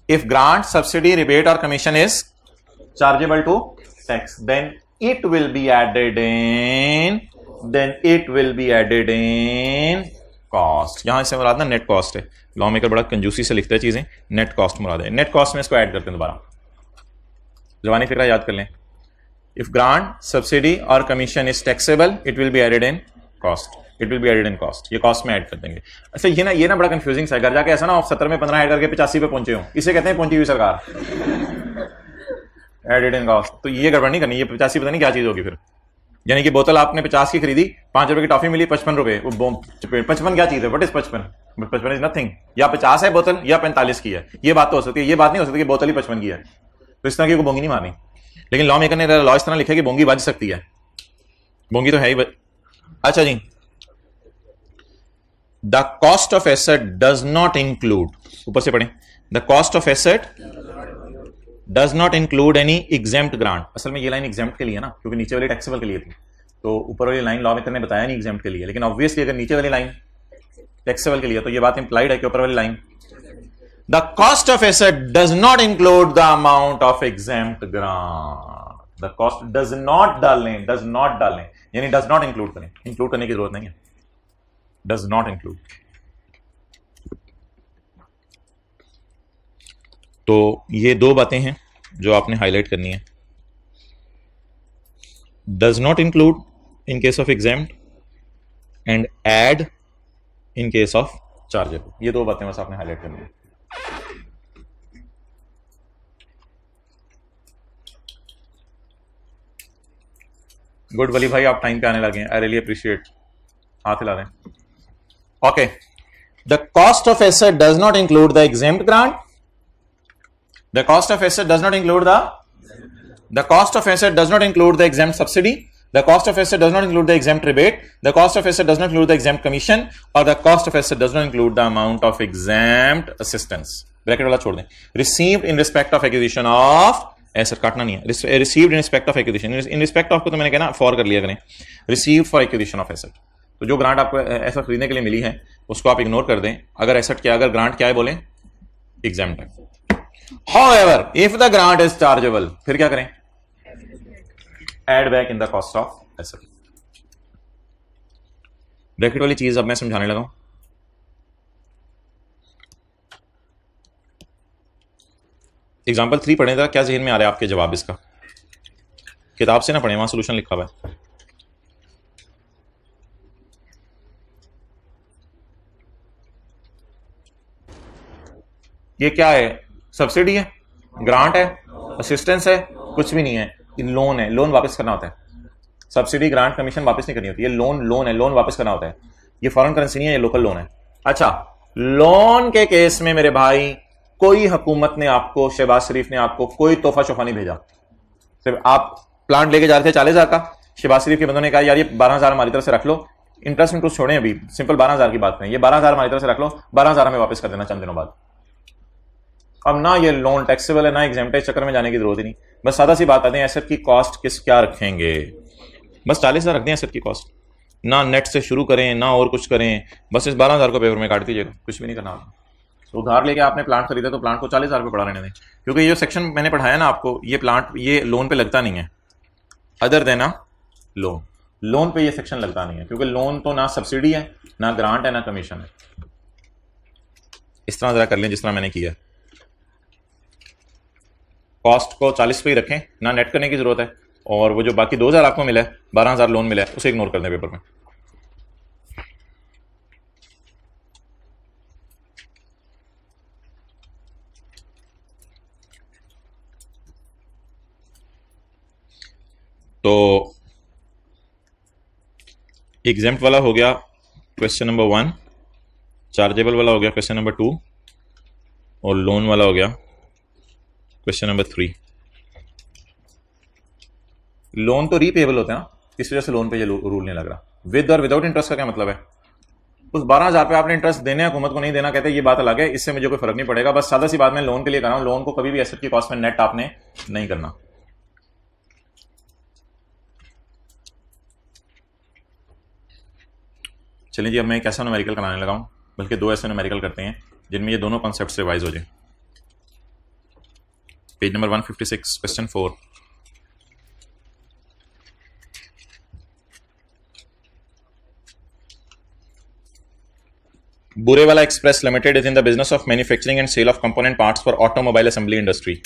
If grant, subsidy, rebate or commission is chargeable to tax, then it will be added in cost. यहां से मुराद ना net cost है। Law maker बड़ा कंजूसी से लिखता है चीजें, नेट कॉस्ट मुराद है। नेट कॉस्ट में इसको ऐड करते हैं दोबारा, जवानी फिक्रा याद कर लें। इफ ग्रांट, सब्सिडी और commission is taxable, it will be added in cost. It will be added in cost, ये कॉस्ट में ऐड कर देंगे। अच्छा, ये ना बड़ा कंफ्यूजिंग है। घर जाके ऐसा ना 70 में 15 ऐड करके 85 पे पहुंचे हो, इसे कहते हैं पहुंची हुई सरकार। एडेड इन कॉस्ट, तो ये गड़बड़ नहीं करनी। ये 85 पता नहीं क्या चीज होगी फिर। यानी कि बोतल आपने 50 की खरीदी, 5 रुपए की टॉफी मिली, 55 रुपए। वो 55 क्या चीज है? What is 55? 55 is nothing. या 50 है बोतल या 45 की है। ये बात तो हो सकती है, ये बात नहीं हो सकती कि बोतल ही 55 की है। तो इस तरह की बोंगी नहीं मारनी। लेकिन लॉ मेकर ने लॉ इस तरह लिखा है कि बोंगी बच सकती है। बोंगी तो है ही। अच्छा जी, the cost of asset does not include, ऊपर से पढ़ें, the cost of asset does not include any exempt grant. असल में ये लाइन एग्जेम्प्ट के लिए ना, क्योंकि नीचे वाली टैक्सेबल के लिए थी, तो ऊपर वाली लाइन लॉ मेकर ने बताया नहीं एग्जेम्प्ट के लिए। लेकिन ऑब्वियसली अगर नीचे वाली लाइन टैक्सेबल के लिए, तो ये बात इंप्लाइड है कि ऊपर वाली line the cost of asset does not include the amount of exempt grant. The cost does not डालने, डज नॉट डालने यानी डज नॉट इंक्लूड करें। इंक्लूड करने की जरूरत नहीं है, डज नॉट इंक्लूड। तो ये दो बातें हैं जो आपने हाईलाइट करनी है। Does not include in case of exempt and add in case of chargeable. ये दो बातें बस आपने हाईलाइट करनी है। गुड वली भाई, आप टाइम पे आने लगे हैं, आई रियली अप्रिशिएट। हाथ हिला दें। Okay, the cost of asset does not include the exempt grant. The cost of asset does not include the cost of asset does not include the exempt subsidy. The cost of asset does not include the exempt rebate. The cost of asset does not include the exempt commission, or the cost of asset does not include the amount of exempt assistance. Bracket वाला छोड़ दें। Received in respect of acquisition of asset, काटना नहीं है। Received in respect of acquisition. In respect of को तो मैंने कहना for कर लिया करें। Received for acquisition of asset. तो जो ग्रांट आपको ऐसा खरीदने के लिए मिली है उसको आप इग्नोर कर दें। अगर एसेट क्या, अगर ग्रांट क्या है बोले, एग्जेम्प्ट है। However, if the grant is chargeable, फिर क्या करें? Add back in the cost of asset. Bracket वाली चीज अब मैं समझाने लगा हूं। एग्जाम्पल 3 पढ़े था, क्या जहन में आ रहा है आपके जवाब इसका? किताब से ना पढ़े, वहां सोल्यूशन लिखा हुआ है। ये क्या है? सब्सिडी है, ग्रांट है, असिस्टेंस है, कुछ भी नहीं है। ये लोन है, लोन वापस करना होता है। सब्सिडी, ग्रांट, कमीशन वापस नहीं करनी होती। ये लोन है, लोन वापस करना होता है। ये फॉरेन करेंसी नहीं है, ये लोकल लोन है। अच्छा, लोन के केस में मेरे भाई कोई हुकूमत ने आपको, शहबाज शरीफ ने आपको कोई तोहफा शोफा नहीं भेजा। सिर्फ आप प्लांट लेके जा रहे थे 40,000 का, शहबाज शरीफ के बंदों ने कहा यार ये 12,000 हमारी तरफ से रख लो, इंटरेस्ट छोड़ें, अभी सिंपल 12,000 की बात नहीं, ये 12,000 हमारी तरफ से रख लो, 12,000 हमें वापस कर देना चंद दिनों बाद। अब ना ये लोन टैक्सेबल है ना एग्जेम्प्ट है, चक्कर में जाने की जरूरत ही नहीं। बस सादा सी बात आते हैं, एसेट की कॉस्ट क्या रखेंगे, बस 40,000 रख दें एसेट की कॉस्ट, ना नेट से शुरू करें ना और कुछ करें, बस इस 12,000 को पेपर में काट दीजिएगा, कुछ भी नहीं करना आपको। तो उधार लेके आपने प्लांट खरीदा तो प्लांट को 40,000 रुपये पड़ा रहने दें, क्योंकि ये सेक्शन मैंने पढ़ाया ना आपको, ये प्लांट ये लोन पे लगता नहीं है, अदर देन ना लोन पे ये सेक्शन लगता नहीं है, क्योंकि लोन तो ना सब्सिडी है ना ग्रांट है ना कमीशन है। इस तरह जरा कर लें जिस तरह मैंने किया, कॉस्ट को 40 पे ही रखें, ना नेट करने की जरूरत है, और वो जो बाकी 2,000 आपको मिला है, 12,000 लोन मिला है, उसे इग्नोर कर दें पेपर में। तो एग्जाम्प्ट वाला हो गया क्वेश्चन नंबर 1, चार्जेबल वाला हो गया क्वेश्चन नंबर 2, और लोन वाला हो गया क्वेश्चन नंबर 3। लोन तो रीपेबल होते हैं ना, इस वजह से लोन पे ये रूल नहीं लग रहा। विद और विदाउट इंटरेस्ट का क्या मतलब है, उस 12,000 पे आपने इंटरेस्ट देने हुकूमत को नहीं देना, कहते हैं ये बात अलग है, इससे मुझे कोई फर्क नहीं पड़ेगा, बस सादा सी बात मैं लोन के लिए कर रहा हूं, लोन को कभी भी एसेट की कॉस्ट में नेट आपने नहीं करना। चलिए जी, अब मैं एक ऐसा न्यूमेरिकल कराने लगा हूं, बल्कि 2 ऐसे न्यूमेरिकल करते हैं जिनमें ये दोनों कॉन्सेप्ट से वाइज हो जाए। Page number 156 question 4। Burewala Express Limited is in the business of manufacturing and sale of component parts for automobile assembly industry.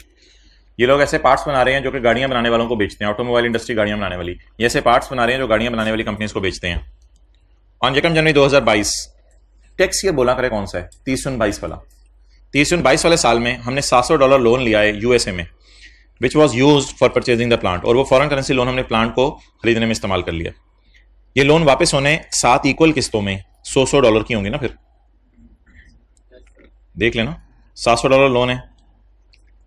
ये लोग ऐसे पार्ट्स बना रहे हैं जो कि गाड़ियां बनाने वालों को बेचते हैं, ऑटोमोबाइल इंडस्ट्री गाड़ियां बनाने वाली, ये ऐसे पार्ट्स बना रहे हैं जो गाड़ियां बनाने वाली कंपनीज को बेचते हैं। ऑन 1 जनवरी 2022 टैक्स ये बोला करे कौन सा है, 30/22 वाला। 30/22 वाले साल में हमने $700 लोन लिया है यूएसए में, which was use for purchasing the plant, और वो फॉरेन करेंसी लोन हमने प्लांट को खरीदने में इस्तेमाल कर लिया। ये लोन वापस होने 7 इक्वल किस्तों में $100 की होंगी ना, फिर देख लेना, $700 लोन है,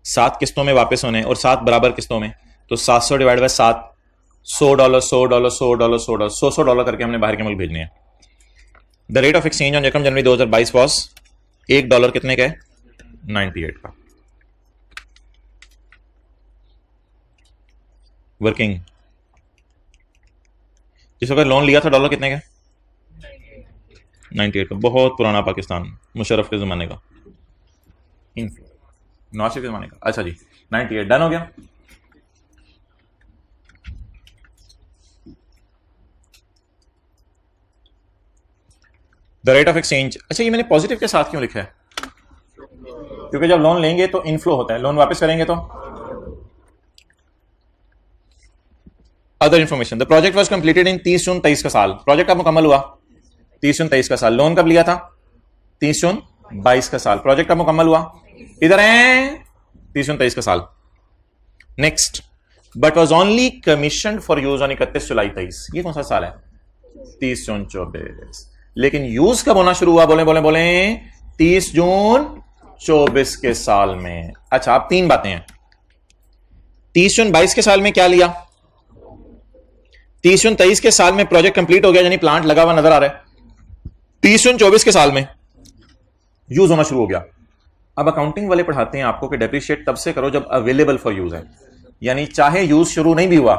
7 किस्तों में वापस होने और 7 बराबर किस्तों में, तो 700 डिवाइड बाय 7, $100 $100 $100 $100 $100 करके हमने बाहर के मुल्क भेजने हैं। The rate of exchange on 1 January 2022 was $1 कितने का है, 98 का। वर्किंग जिस वक्त लोन लिया था डॉलर कितने का, 98 का, बहुत पुराना पाकिस्तान, मुशर्रफ के जमाने का, नवाज शरीफ के जमाने का। अच्छा जी, 98 डन हो गया। द रेट ऑफ एक्सचेंज, अच्छा ये मैंने पॉजिटिव के साथ क्यों लिखा है, क्योंकि जब लोन लेंगे तो इनफ्लो होता है, लोन वापस करेंगे तो other information. The project was completed in 30 जून 23 का साल, प्रोजेक्ट कब मुकम्मल हुआ, 30 जून 23 का साल। लोन कब लिया था, 30 जून 22 का साल। प्रोजेक्ट कब मुकम्मल हुआ, इधर है 30 जून 23 का साल। Next, but was only commission for use on 31 जुलाई 23, ये कौन सा साल है, 30 जून 24। लेकिन यूज कब होना शुरू हुआ, बोले बोले बोले 30 जून 24 के साल में। अच्छा, अब 3 बातें हैं। 30 जून 22 के साल में क्या लिया, 30 जून 23 के साल में प्रोजेक्ट कंप्लीट हो गया, यानी प्लांट लगा हुआ नजर आ रहा है। 30 जून 24 के साल में यूज होना शुरू हो गया। अब अकाउंटिंग वाले पढ़ाते हैं आपको कि डेप्रिशिएट तब से करो जब अवेलेबल फॉर यूज है, यानी चाहे यूज शुरू नहीं भी हुआ,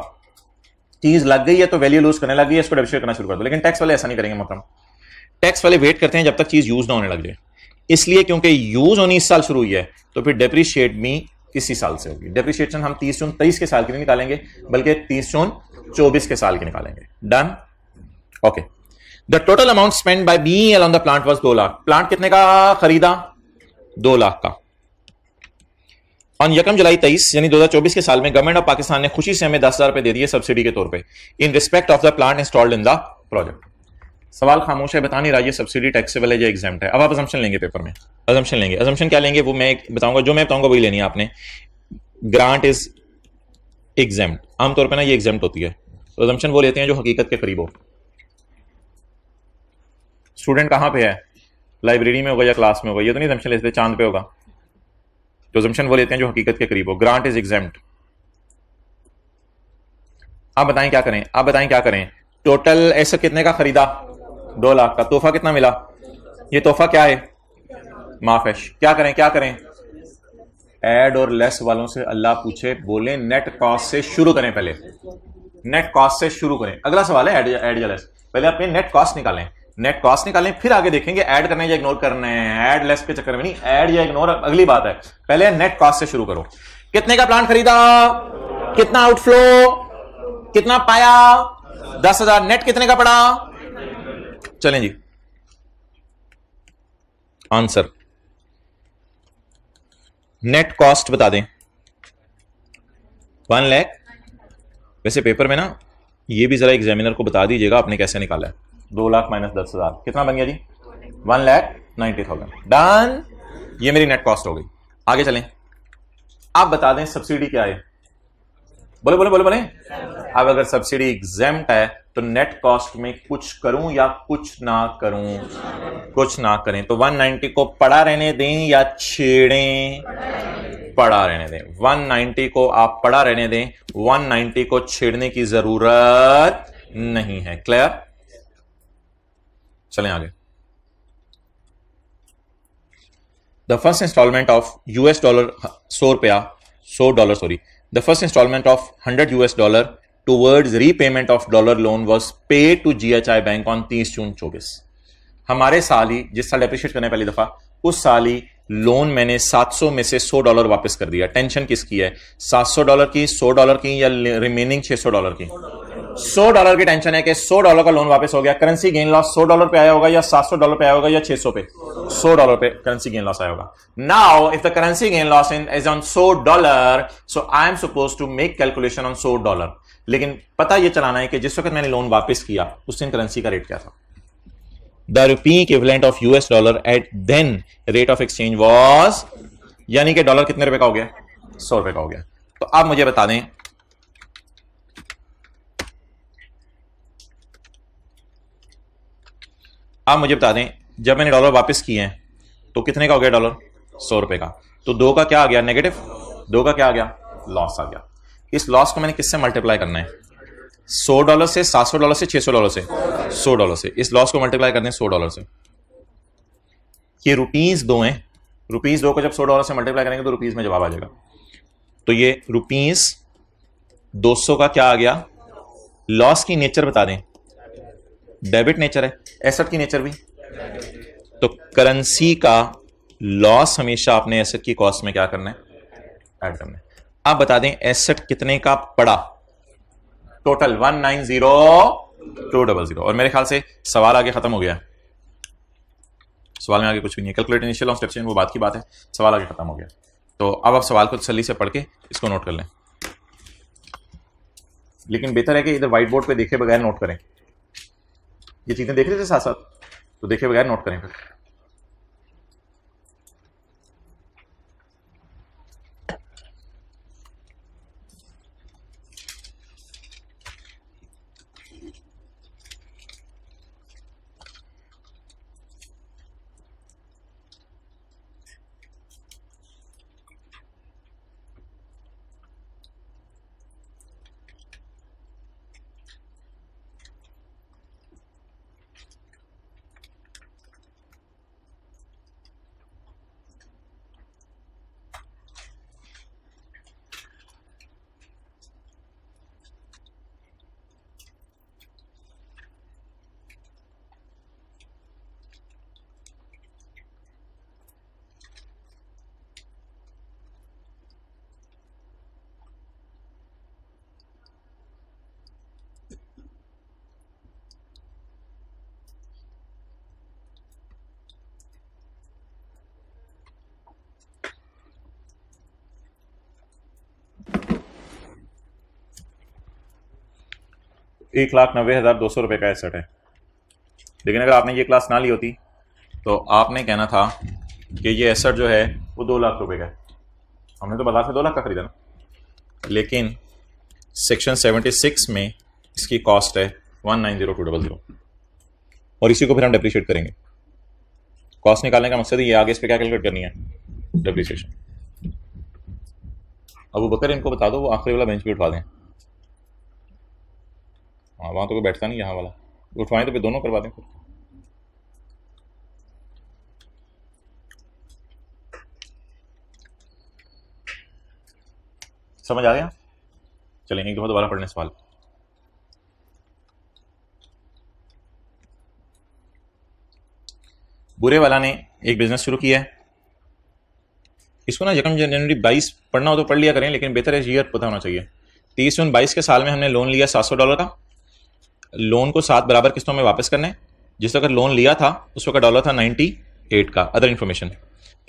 चीज लग गई है तो वैल्यू लूज करने लग गई है, इसको डेप्रिशिएट करना शुरू कर दो। लेकिन टैक्स वाले ऐसा नहीं करेंगे, मतलब टैक्स वाले वेट करते हैं जब तक चीज यूज ना होने लग जाए, इसलिए क्योंकि यूज होनी इस साल शुरू हुई है तो फिर डेप्रिशिएट भी इसी साल से होगी। डेप्रिशिएशन हम 30 जून 23 के साल की नहीं निकालेंगे, बल्कि 30 जून 24 के साल की निकालेंगे। Done, okay. The total amount spend by BEL on the plant was 2 lakh. Plant कितने का खरीदा, 2 लाख का। ऑन 1 जुलाई 23 यानी 2024 के साल में गवर्नमेंट ऑफ पाकिस्तान ने खुशी से हमें 10,000 रुपए दे दिए सब्सिडी के तौर पे in respect of the plant installed in the project. सवाल खामोश है, बता नहीं रहा ये सब्सिडी टैक्सेबल है या एग्जाम्प्ट है। अब आप असम्पशन लेंगे पेपर में, असम्पशन लेंगे। असम्पशन क्या लेंगे वो मैं बताऊंगा, जो मैं बताऊंगा वही लेनी है आपने। ग्रांट इज एग्जाम्प्ट, आमतौर पर ना ये एग्जाम्प्ट होती है, तो असम्पशन वो लेते हैं जो हकीकत के करीब हो। स्टूडेंट कहां पे है, लाइब्रेरी में होगा या क्लास में होगा, ये तो नहीं असम्पशन लेते चांद पे होगा। तो असम्पशन वो लेते हैं जो हकीकत के करीब हो। Grant is exempt. आप बताएं क्या करें, आप बताएं क्या करें। टोटल ऐसा कितने का खरीदा, 2 लाख का। तोहफा कितना मिला, ये तोहफा क्या है, माफ है। क्या करें क्या करें, ऐड और लेस वालों से अल्लाह पूछे, बोले नेट कॉस्ट से शुरू करें, पहले नेट कॉस्ट से शुरू करें। अगला सवाल है ऐड या लेस, पहले अपने नेट कॉस्ट निकालें, नेट कॉस्ट निकालें, फिर आगे देखेंगे ऐड करने या इग्नोर करने हैं। ऐड लेस के चक्कर में नहीं, ऐड या इग्नोर अगली बात है, पहले नेट कॉस्ट से शुरू करो। कितने का प्लांट खरीदा, कितना आउटफ्लो, कितना पाया, 10,000, नेट कितने का पड़ा। चलें जी, आंसर नेट कॉस्ट बता दें 1 लाख। वैसे पेपर में ना ये भी जरा एग्जामिनर को बता दीजिएगा आपने कैसे निकाला है। 2 लाख माइनस 10,000 कितना बन गया जी, 1,90,000। डन, ये मेरी नेट कॉस्ट हो गई। आगे चलें, आप बता दें सब्सिडी क्या है। बोले बोले बोले बोले। अब अगर सब्सिडी एग्जेम्प्ट है तो नेट कॉस्ट में कुछ करूं या कुछ ना करूं, कुछ ना करें। तो 190 को पड़ा रहने दें या छेड़ें, पड़ा रहने दें। 190 को आप पड़ा रहने दें, 190 को छेड़ने की जरूरत नहीं है। क्लियर, चलें आगे। The first instalment of US dollar, $100 sorry, the first instalment of $100 towards repayment of dollar loan was paid to GHI bank on 30 June 24। हमारे साल ही, जिस साल डेप्रिशिएट करने पहली दफा, उस साल ही लोन मैंने 700 में से $100 वापस कर दिया। टेंशन किसकी है, $700 की, $100 की या रिमेनिंग $600 की। $100 की टेंशन है कि $100 का लोन वापस हो गया। करेंसी गेन लॉस $100 पे आया होगा या $700 पे आया होगा या 600 पे, $100 पे करेंसी गेन लॉस आया होगा। Now if the currency gain loss is on $100, so I am suppose to make calculation on $100। लेकिन पता यह चलाना है कि जिस वक्त मैंने लोन वापस किया उस दिन करेंसी का रेट क्या था। The rupee equivalent of US dollar at then rate of exchange was, यानी कि डॉलर कितने रुपए का हो गया, $100 का हो गया। तो आप मुझे बता दें, आप मुझे बता दें जब मैंने डॉलर वापस किए हैं तो कितने का हो गया डॉलर, $100 का। तो 2 का क्या आ गया, नेगेटिव। 2 का क्या आ गया, लॉस आ गया। इस लॉस को मैंने किससे मल्टीप्लाई करना है, $100 से, $700 से, $600 से, $100 से। इस लॉस को मल्टीप्लाई करते हैं $100 से। ये ₹2 हैं, ₹2 को जब $100 से मल्टीप्लाई करेंगे तो रुपीज में जवाब आ जाएगा। तो ये ₹200 का क्या आ गया। लॉस की नेचर बता दें, डेबिट नेचर है, एसेट की नेचर भी। तो करेंसी का लॉस हमेशा अपने एसेट की कॉस्ट में क्या करना है, ऐड करना है। आप बता दें एसेट कितने का पड़ा, टोटल 190,200। और मेरे ख्याल से सवाल आगे खत्म हो गया। सवाल में आगे कुछ भी नहीं है, कैलकुलेट इनिशियल ऑन स्टेप्स, वो बात की बात है, सवाल आगे खत्म हो गया। तो अब आप सवाल को तसल्ली से पढ़ के इसको नोट कर लें। लेकिन बेहतर है कि इधर व्हाइट बोर्ड पे देखे बगैर नोट करें। ये चीजें देख रहे थे साथ साथ, तो देखे बगैर नोट करें फिर। $1,90,200 का एसेट है। लेकिन अगर आपने ये क्लास ना ली होती तो आपने कहना था कि ये एसेट जो है वो $2 लाख का है। हमने तो बाजार से 2 लाख का खरीदा ना। लेकिन सेक्शन 76 में इसकी कॉस्ट है 190,200 और इसी को फिर हम डेप्रिशिएट करेंगे। कॉस्ट निकालने का मकसद ही ये, आगे इस पर क्या कैलकुलेट करनी है, डेप्रिसिएशन। अबू बकर इनको बता दो वो आखिरी वाला बेंच पे उठवा दें। हाँ वहाँ तो कोई बैठता नहीं, यहाँ वाला उठवाएं तो फिर दोनों करवा दें फिर। समझ आ गया? चलेंगे एक दफा दोबारा पढ़ने सवाल। बुरे वाला ने एक बिजनेस शुरू किया है। इसको ना यकम जनवरी 22 पढ़ना हो तो पढ़ लिया करें, लेकिन बेहतर है ईयर पता होना चाहिए। 30 जून 22 के साल में हमने लोन लिया $700 का। लोन को 7 बराबर किस्तों में वापस करना है। जिस वक्त लोन लिया था उस वक्त डॉलर था 98 का। अदर इन्फॉर्मेशन,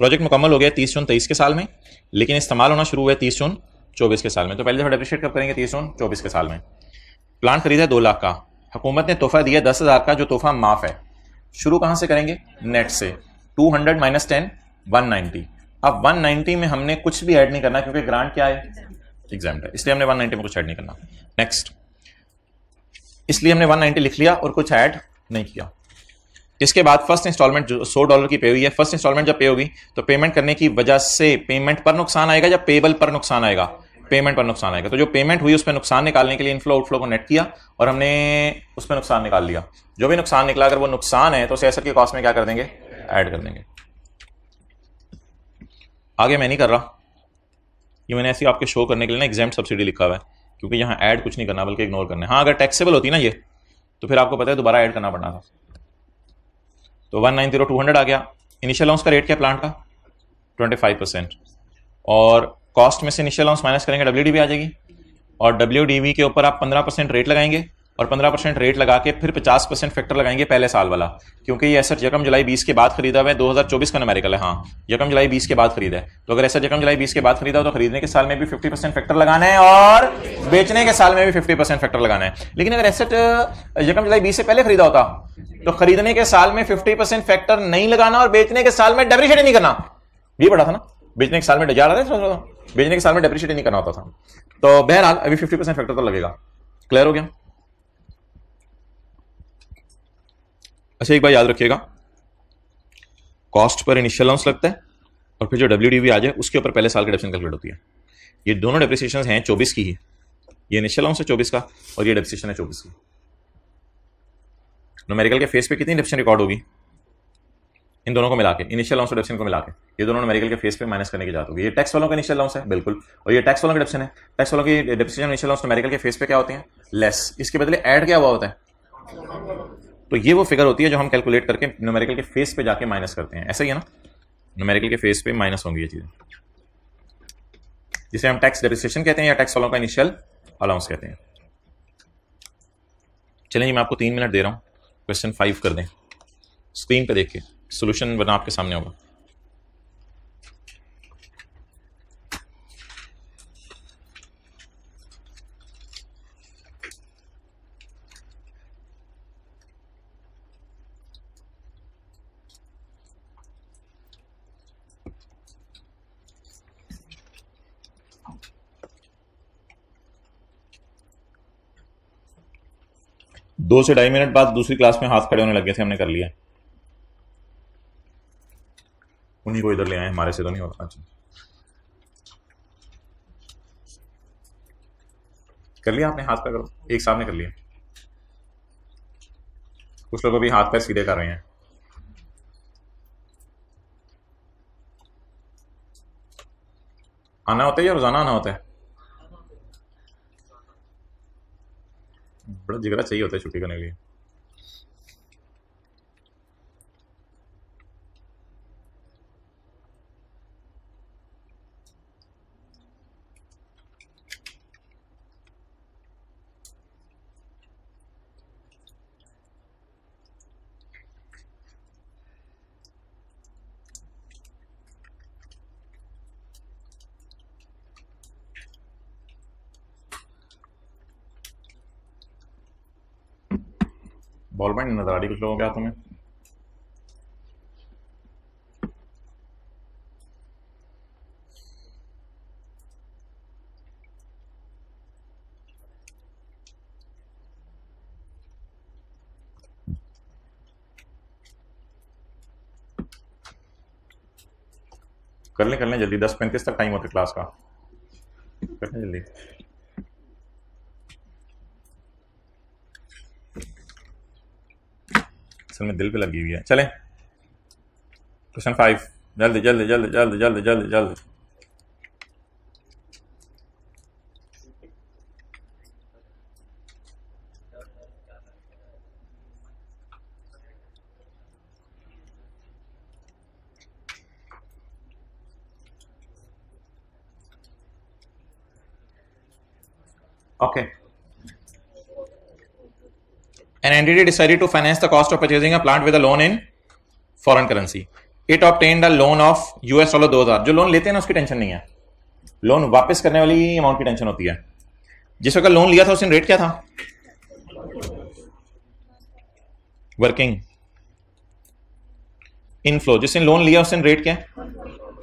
प्रोजेक्ट मुकम्मल हो गया 30 जून 23 के साल में, लेकिन इस्तेमाल होना शुरू हुआ 30 जून 24 के साल में। तो पहले दफा डेप्रिशिएट कब करेंगे? 30 जून 24 के साल में। प्लांट खरीदा है 2 लाख का, हुकूमत ने तोहफा दिया 10,000 का, जो तोहफा माफ है। शुरू कहां से करेंगे? नेट से। 200 माइनस 10 190। अब 190 में हमने कुछ भी ऐड नहीं करना क्योंकि ग्रांट क्या है? एग्जाम्प्ट है, इसलिए हमने 190 में कुछ ऐड नहीं करना। नेक्स्ट, इसलिए हमने 190 लिख लिया और कुछ ऐड नहीं किया। इसके बाद फर्स्ट इंस्टॉलमेंट जो $100 की पे हुई है, फर्स्ट इंस्टॉलमेंट जब पे होगी तो पेमेंट करने की वजह से पेमेंट पर नुकसान आएगा या पेबल पर नुकसान आएगा? पेमेंट पर नुकसान आएगा। तो जो पेमेंट हुई उस पर नुकसान निकालने के लिए इनफ्लो आउटफ्लो को नेट किया और हमने उस पर नुकसान निकाल लिया। जो भी नुकसान निकला, अगर वो नुकसान है तो उसे एसेट की कॉस्ट में क्या कर देंगे? ऐड कर देंगे। आगे मैं नहीं कर रहा, ये मैंने ऐसे आपके शो करने के लिए ना एग्जाम्प्ट सब्सिडी लिखा हुआ है, क्योंकि यहाँ ऐड कुछ नहीं करना बल्कि इग्नोर करना है। हाँ, अगर टैक्सेबल होती ना ये, तो फिर आपको पता है दोबारा ऐड करना पड़ना था। तो 190 200 आ गया। इनिशियल अलाउंस का रेट क्या प्लांट का? 25%। और कॉस्ट में से इनिशियल अलाउंस माइनस करेंगे, WDV आ जाएगी। और WDV के ऊपर आप 15% रेट लगाएंगे और 15% रेट लगा के फिर 50% फैक्टर लगाएंगे पहले साल वाला, क्योंकि ये एसेट यकम जुलाई 20 के बाद खरीदा हुआ है। 2024 का न्यूमेरिकल है, हाँ, यकम जुलाई 20 के बाद खरीदा है। तो अगर एसेट यकम जुलाई 20 के बाद खरीदा हो तो खरीदने के साल में भी 50% फैक्टर लगाना है और बेचने के साल में भी 50% फैक्टर लगाना है। लेकिन अगर एसेट यकम जुलाई 20 से पहले खरीदा होता तो खरीदने के साल में 50% फैक्टर नहीं लगाना और बेचने के साल में डेप्रिशिएट नहीं करना। ये पड़ा था ना, बेचने के साल में बेचने के साल में डेप्रिशिएट नहीं करना होता था। तो बहरहाल अभी 50% फैक्टर तो लगेगा। क्लियर हो गया? अच्छा, एक बार याद रखिएगा, कॉस्ट पर इनिशियल अलाउंस लगता है और फिर जो WDV आ जाए उसके ऊपर पहले साल की डेप्रिसिएशन कैलकुलेट होती है। ये दोनों डेप्रिसिएशन हैं 24 की ही। ये इनिशियल अलाउंस है 24 का और ये डेप्रिसिएशन है 24 की। न्यूमेरिकल के फेस पे कितनी डेप्रिसिएशन रिकॉर्ड होगी? इन दोनों को मिला के, इनिशियल अलाउंस और डेप्रिसिएशन को मिला के, ये दोनों न्यूमेरिकल के फेस पे माइनस करने की जाती होगी। ये टैक्स वालों का इनिशियल अलाउंस है बिल्कुल, और ये टैक्स वालों की डेप्रिसिएशन है। टैक्स वालों की डेप्रिसिएशन इनिशियल अलाउंस न्यूमेरिकल के फेस पे क्या होते हैं? लेस। इसके बदले ऐड क्या हुआ होता है? तो ये वो फिगर होती है जो हम कैलकुलेट करके न्यूमेरिकल के फेस पे जाके माइनस करते हैं। ऐसा ही है ना, न्यूमेरिकल के फेस पे माइनस होंगी ये चीजें, जिसे हम टैक्स डेप्रिसिएशन कहते हैं या टैक्स वालों का इनिशियल अलाउंस कहते हैं। चलिए, मैं आपको 3 मिनट दे रहा हूं, क्वेश्चन 5 कर दें। स्क्रीन पे देख के सोल्यूशन बना आपके सामने होगा। दो से 2.5 मिनट बाद दूसरी क्लास में हाथ खड़े होने लगे थे, हमने कर लिया। उन्हीं को इधर ले आए, हमारे से तो नहीं होता। अच्छा, कर लिया आपने? हाथ पैर करो, एक साहब ने कर लिया। कुछ लोग भी हाथ पैर सीधे कर रहे हैं। आना होता है या रोजाना आना होता है? बड़ा जिगरा चाहिए होता है छुट्टी करने के लिए। बॉल पॉइंट नजर आ रही कुछ लोगों के हाथों में? कर लें जल्दी, 10:35 तक टाइम होता है क्लास का। कर लें जल्दी। असल में दिल पे लगी हुई है। चलें, क्वेश्चन 5, जल्दी जल्दी जल्दी जल्दी जल्दी जल्दी जल्दी। Okay. An entity decided to finance the cost of purchasing a plant with a loan in foreign currency. It obtained a loan of $2000. जो लोन लेते हैं ना उसकी टेंशन नहीं है, लोन वापस करने वाली अमाउंट की टेंशन होती है। जिस वक्त लोन लिया था उसने रेट क्या था? Working inflow. जिसने लोन लिया उसने रेट क्या है?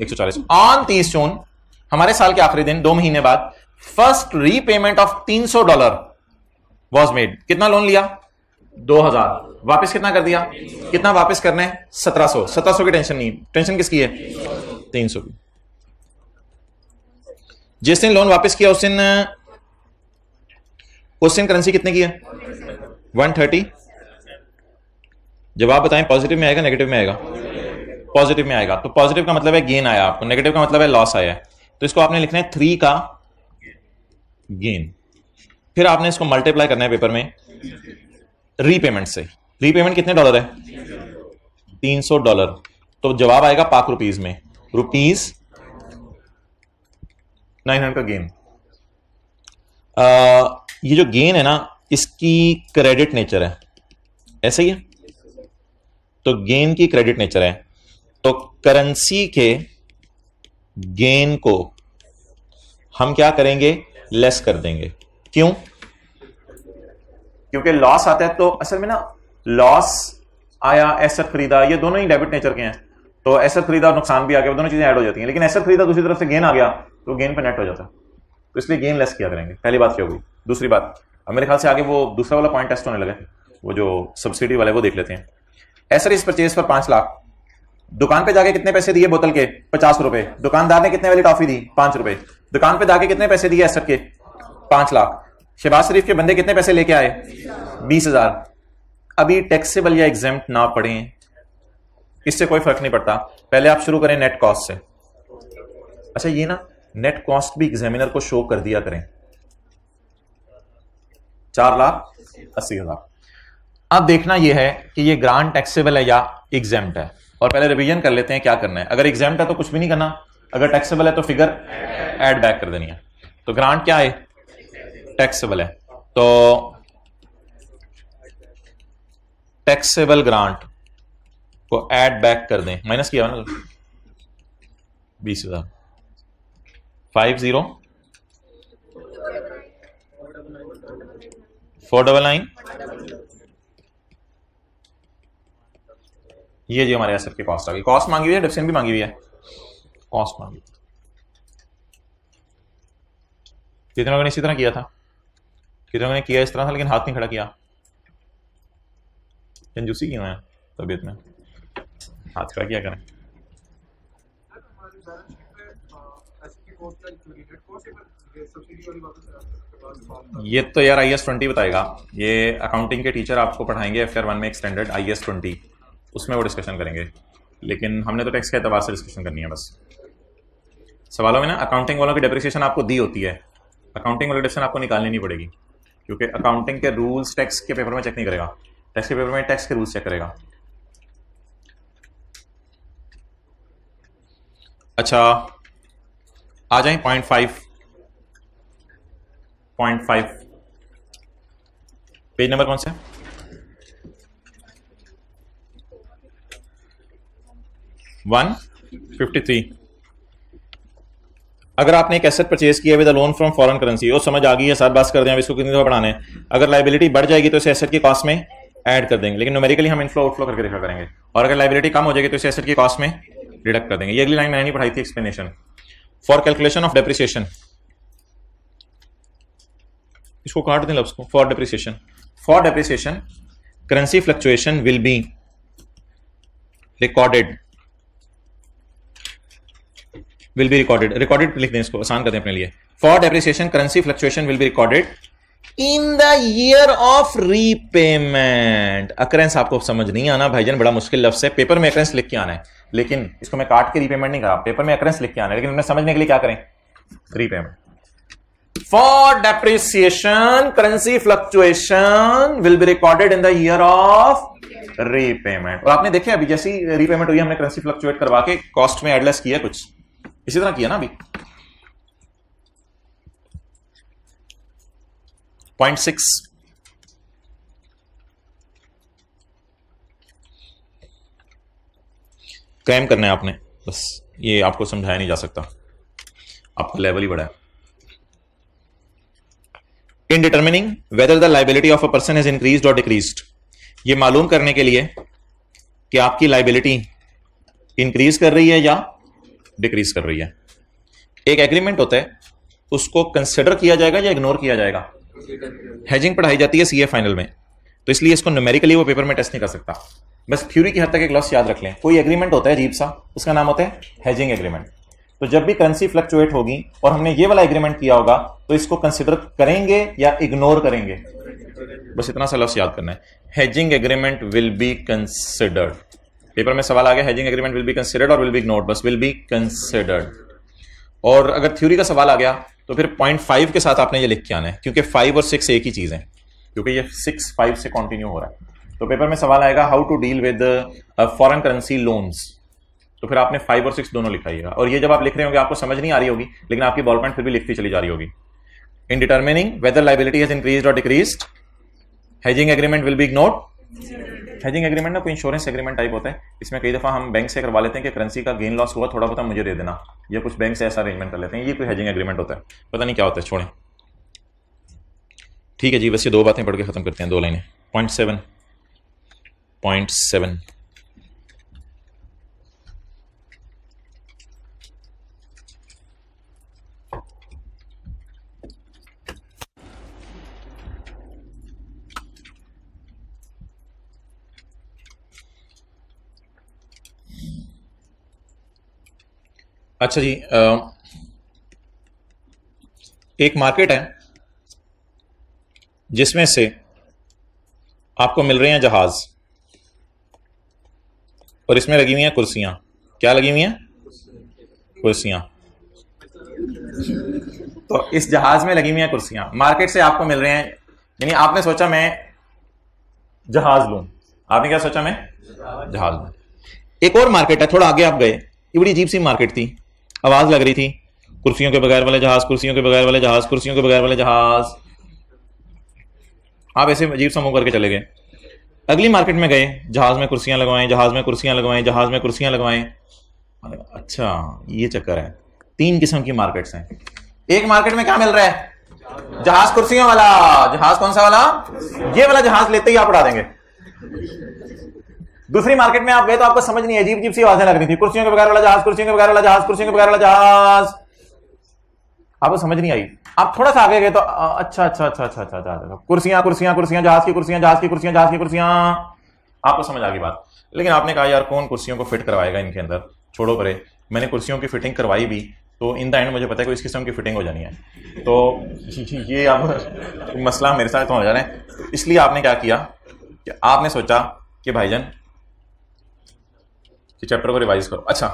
140। ऑन 30 जून, हमारे साल के आखिरी दिन, 2 महीने बाद, first repayment of $300 was made. कितना लोन लिया? 2000। वापस कितना कर दिया? कितना वापस करना है? 1700। 1700 की टेंशन नहीं, टेंशन किसकी है? 300 की। जिसने लोन वापस किया उस दिन करेंसी कितने की है? 130। जवाब बताएं, पॉजिटिव में आएगा नेगेटिव में आएगा? पॉजिटिव में आएगा। तो पॉजिटिव का मतलब है गेन आया आपको, नेगेटिव का मतलब है लॉस आया है। तो इसको आपने लिखना है 3 का गेन। फिर आपने इसको मल्टीप्लाई करना है पेपर में रीपेमेंट से। रीपेमेंट कितने डॉलर है? $300। तो जवाब आएगा पाक रुपीज में, ₹900 का गेन। ये जो गेन है ना, इसकी क्रेडिट नेचर है, ऐसे ही है। तो गेन की क्रेडिट नेचर है, तो करेंसी के गेन को हम क्या करेंगे? लेस कर देंगे। क्यों? क्योंकि लॉस आता है। तो असल में ना, लॉस आया, एसेट खरीदा, ये दोनों ही डेबिट नेचर के हैं। तो एसेट खरीदा और नुकसान भी आ गया, वो दोनों चीजें ऐड हो जाती हैं। लेकिन एसेट खरीदा दूसरी तरफ से गेन आ गया तो गेन पे नेट हो जाता है। तो इसलिए गेन लेस किया करेंगे। पहली बात क्या होगी? दूसरी बात, अब मेरे ख्याल से आगे वो दूसरा वाला पॉइंट टेस्ट होने लगे, वो जो सब्सिडी वाले, वो देख लेते हैं। एसेट इस परचेज पर 5 लाख। दुकान पे जाके कितने पैसे दिए बोतल के? 50 रुपए। दुकानदार ने कितने वाली टॉफी दी? 5 रुपए। दुकान पे जाके कितने पैसे दिए एसेट के? 5 लाख। शहबाज शरीफ के बंदे कितने पैसे लेके आए? 20,000। अभी टैक्सेबल या एग्जेम्प्ट ना पढ़ें, इससे कोई फर्क नहीं पड़ता। पहले आप शुरू करें नेट कॉस्ट से। अच्छा, ये ना नेट कॉस्ट भी एग्जामिनर को शो कर दिया करें, 4,80,000। अब देखना यह है कि ये ग्रांट टैक्सेबल है या एग्जेम्प्ट है, और पहले रिवीजन कर लेते हैं क्या करना है। अगर एग्जेम्प्ट है तो कुछ भी नहीं करना, अगर टैक्सेबल है तो फिगर ऐड बैक कर देनी है। तो ग्रांट क्या है? टैक्सेबल है, तो टैक्सेबल ग्रांट को ऐड बैक कर दें। माइनस किया ना, 20,000। 50 499। ये जी हमारे एसेट की कॉस्ट आ गई। कॉस्ट मांगी हुई है, डिफरेंस भी मांगी हुई है, कॉस्ट मांगी। कितने लोगों ने इसी तरह किया था? कितने लोगों ने किया इस तरह था लेकिन हाथ नहीं खड़ा किया? कंजूसी क्यों है तबीयत में? हाथ खड़ा किया करें। ये तो यार IAS 20 बताएगा। ये अकाउंटिंग के टीचर आपको पढ़ाएंगे FR 1 में एक्सटेंडेड IAS 20, उसमें वो डिस्कशन करेंगे। लेकिन हमने तो टैक्स के एतबार से डिस्कशन करनी है बस। सवालों में ना अकाउंटिंग वालों की डेप्रिसिएशन आपको दी होती है, अकाउंटिंग वाली डेप्रिसिएशन आपको निकालनी नहीं पड़ेगी, क्योंकि अकाउंटिंग के रूल्स टैक्स के पेपर में चेक नहीं करेगा, टैक्स के पेपर में टैक्स के रूल्स चेक करेगा। अच्छा, आ जाए पॉइंट 5। पेज नंबर कौन सा है? 153। अगर आपने एक एसेट परचेज किया with a loan from foreign currency, वो समझ आ गई है, साथ बात कर दें। अब इसको कितनी दफा बढ़ाने हैं? अगर लाइबिलिटी बढ़ जाएगी तो इसे एसेट की कॉस्ट में ऐड कर देंगे, लेकिन न्यूमेरिकली हम इनफ्लो आउटफ्लो करके देखा करेंगे। और अगर लाइबिलिटी कम हो जाएगी तो इसे एसेट की कॉस्ट में डिडक्ट कर देंगे। ये अगली लाइन मैंने नहीं पढ़ाई थी, explanation. For calculation of depreciation, इसको काट दें लफ्ज को। For depreciation currency fluctuation will be recorded लिख दें, इसको आसान कर दें अपने लिए। For depreciation currency fluctuation will be recorded in the year of repayment. Occurrence आपको समझ नहीं आना भाईजान, बड़ा मुश्किल लफ्ज है। पेपर में अकरेंस लिख के आना है, लेकिन इसको मैं काट के रीपेमेंट नहीं कहा, पेपर में अकरेंस लिख के आना है। लेकिन मैं समझने के लिए क्या करें? Repayment. For depreciation currency fluctuation will be recorded in the year of repayment. और आपने देखे अभी जैसी रीपेमेंट हुई, हमने करेंसी फ्लक्चुएट करवा के कॉस्ट में एडलेस किया, कुछ इसी तरह किया ना अभी। 0.6 क्रैम करना है आपने, बस ये आपको समझाया नहीं जा सकता, आपका लेवल ही बड़ा है। In determining whether the liability of a person is increased और डिक्रीज्ड, ये मालूम करने के लिए कि आपकी लाइबिलिटी इंक्रीज कर रही है या डिक्रीज कर रही है। एक एग्रीमेंट होता है, उसको कंसिडर किया जाएगा या इग्नोर किया जाएगा। हेजिंग पढ़ाई जाती है सीए फाइनल में, तो इसलिए इसको न्यूमेरिकली वो पेपर में टेस्ट नहीं कर सकता। बस थ्योरी की हद तक एक लॉस याद रख लें, कोई एग्रीमेंट होता है अजीब सा, उसका नाम होता है हेजिंग एग्रीमेंट। तो जब भी करेंसी फ्लक्चुएट होगी और हमने ये वाला एग्रीमेंट किया होगा, तो इसको कंसिडर करेंगे या इग्नोर करेंगे, बस इतना सा लॉस याद करना है। Hedging agreement will be considered. Paper में सवाल आ गया hedging agreement will be considered और विल बी इग्नोर्ड, बस विल बी कंसिडर्ड। और अगर थ्योरी का सवाल आ गया तो फिर 0.5 के साथ आपने ये लिख के आना है, क्योंकि 5 और 6 एक ही चीज है, क्योंकि ये 6 5 से कंटिन्यू हो रहा है। तो पेपर में सवाल आएगा how to deal with foreign currency loans, तो फिर आपने 5 और 6 दोनों लिखाइएगा। और ये जब आप लिख रहे होंगे आपको समझ नहीं आ रही होगी, लेकिन आपकी बॉल पॉइंट फिर भी लिखती चली जा रही होगी। In determining whether liability has increased और decreased, hedging agreement will be ignored. Hedging agreement ना कोई इंश्योरेंस एग्रीमेंट टाइप होता है, इसमें कई दफा हम बैंक से करवा लेते हैं कि करेंसी का गेन लॉस हुआ, थोड़ा बहुत मुझे दे देना, या कुछ बैंक से ऐसा अरेंजमेंट कर लेते हैं, ये कोई हेजिंग एग्रीमेंट होता है, पता नहीं क्या होता है, छोड़ें। ठीक है जी, बस ये दो बातें पढ़ के खत्म करते हैं, 2 लाइनें। 0.7 अच्छा जी, एक मार्केट है जिसमें से आपको मिल रहे हैं जहाज और इसमें लगी हुई हैं कुर्सियां। क्या लगी हुई हैं? कुर्सियां। तो इस जहाज में लगी हुई हैं कुर्सियां, मार्केट से आपको मिल रहे हैं, यानी आपने सोचा मैं जहाज लूं, आपने क्या सोचा मैं जहाज लूं। एक और मार्केट है, थोड़ा आगे आप गए, ये बड़ी अजीब सी मार्केट थी, आवाज लग रही थी कुर्सियों के बगैर वाले जहाज, कुर्सियों के बगैर वाले जहाज, कुर्सियों के बगैर वाले जहाज। आप ऐसे अजीब सा मुंह करके चले गए। अगली मार्केट में गए, जहाज में कुर्सियां लगवाएं, जहाज में कुर्सियां लगवाएं, जहाज में कुर्सियां लगवाएं। अच्छा ये चक्कर है। 3 किस्म की मार्केट्स हैं। एक मार्केट में क्या मिल रहा है? जहाज कुर्सियों वाला। जहाज कौन सा वाला? ये वाला जहाज लेते ही आप उड़ा देंगे। दूसरी मार्केट में आप गए तो आपको समझ नहीं, अजीब अजीब सी आवाजें लग रही थी, कुर्सियों के बगैर वाला जहाज, कुर्सियों के बगैर वाला जहाज, कुर्सियों के बगैर वाला जहाज। आपको समझ नहीं आई। आप थोड़ा सा आगे गए तो अच्छा अच्छा अच्छा अच्छा अच्छा अच्छा, कुर्सियां कुर्सियां कुर्सियां, जहाज की कुर्सियां, जहाज की कुर्सियां, जहाज की कुर्सियां। आपको समझ आ गई बात। लेकिन आपने कहा यार कौन कुर्सियों को फिट करवाएगा इनके अंदर, छोड़ो परे। मैंने कुर्सियों की फिटिंग करवाई भी, तो इन द एंड मुझे पता है कि इस किस्म की फिटिंग हो जानी है। तो ये अब मसला मेरे साथ हो जाना है। इसलिए आपने क्या किया कि आपने सोचा कि भाईजान चैप्टर को रिवाइज करो। अच्छा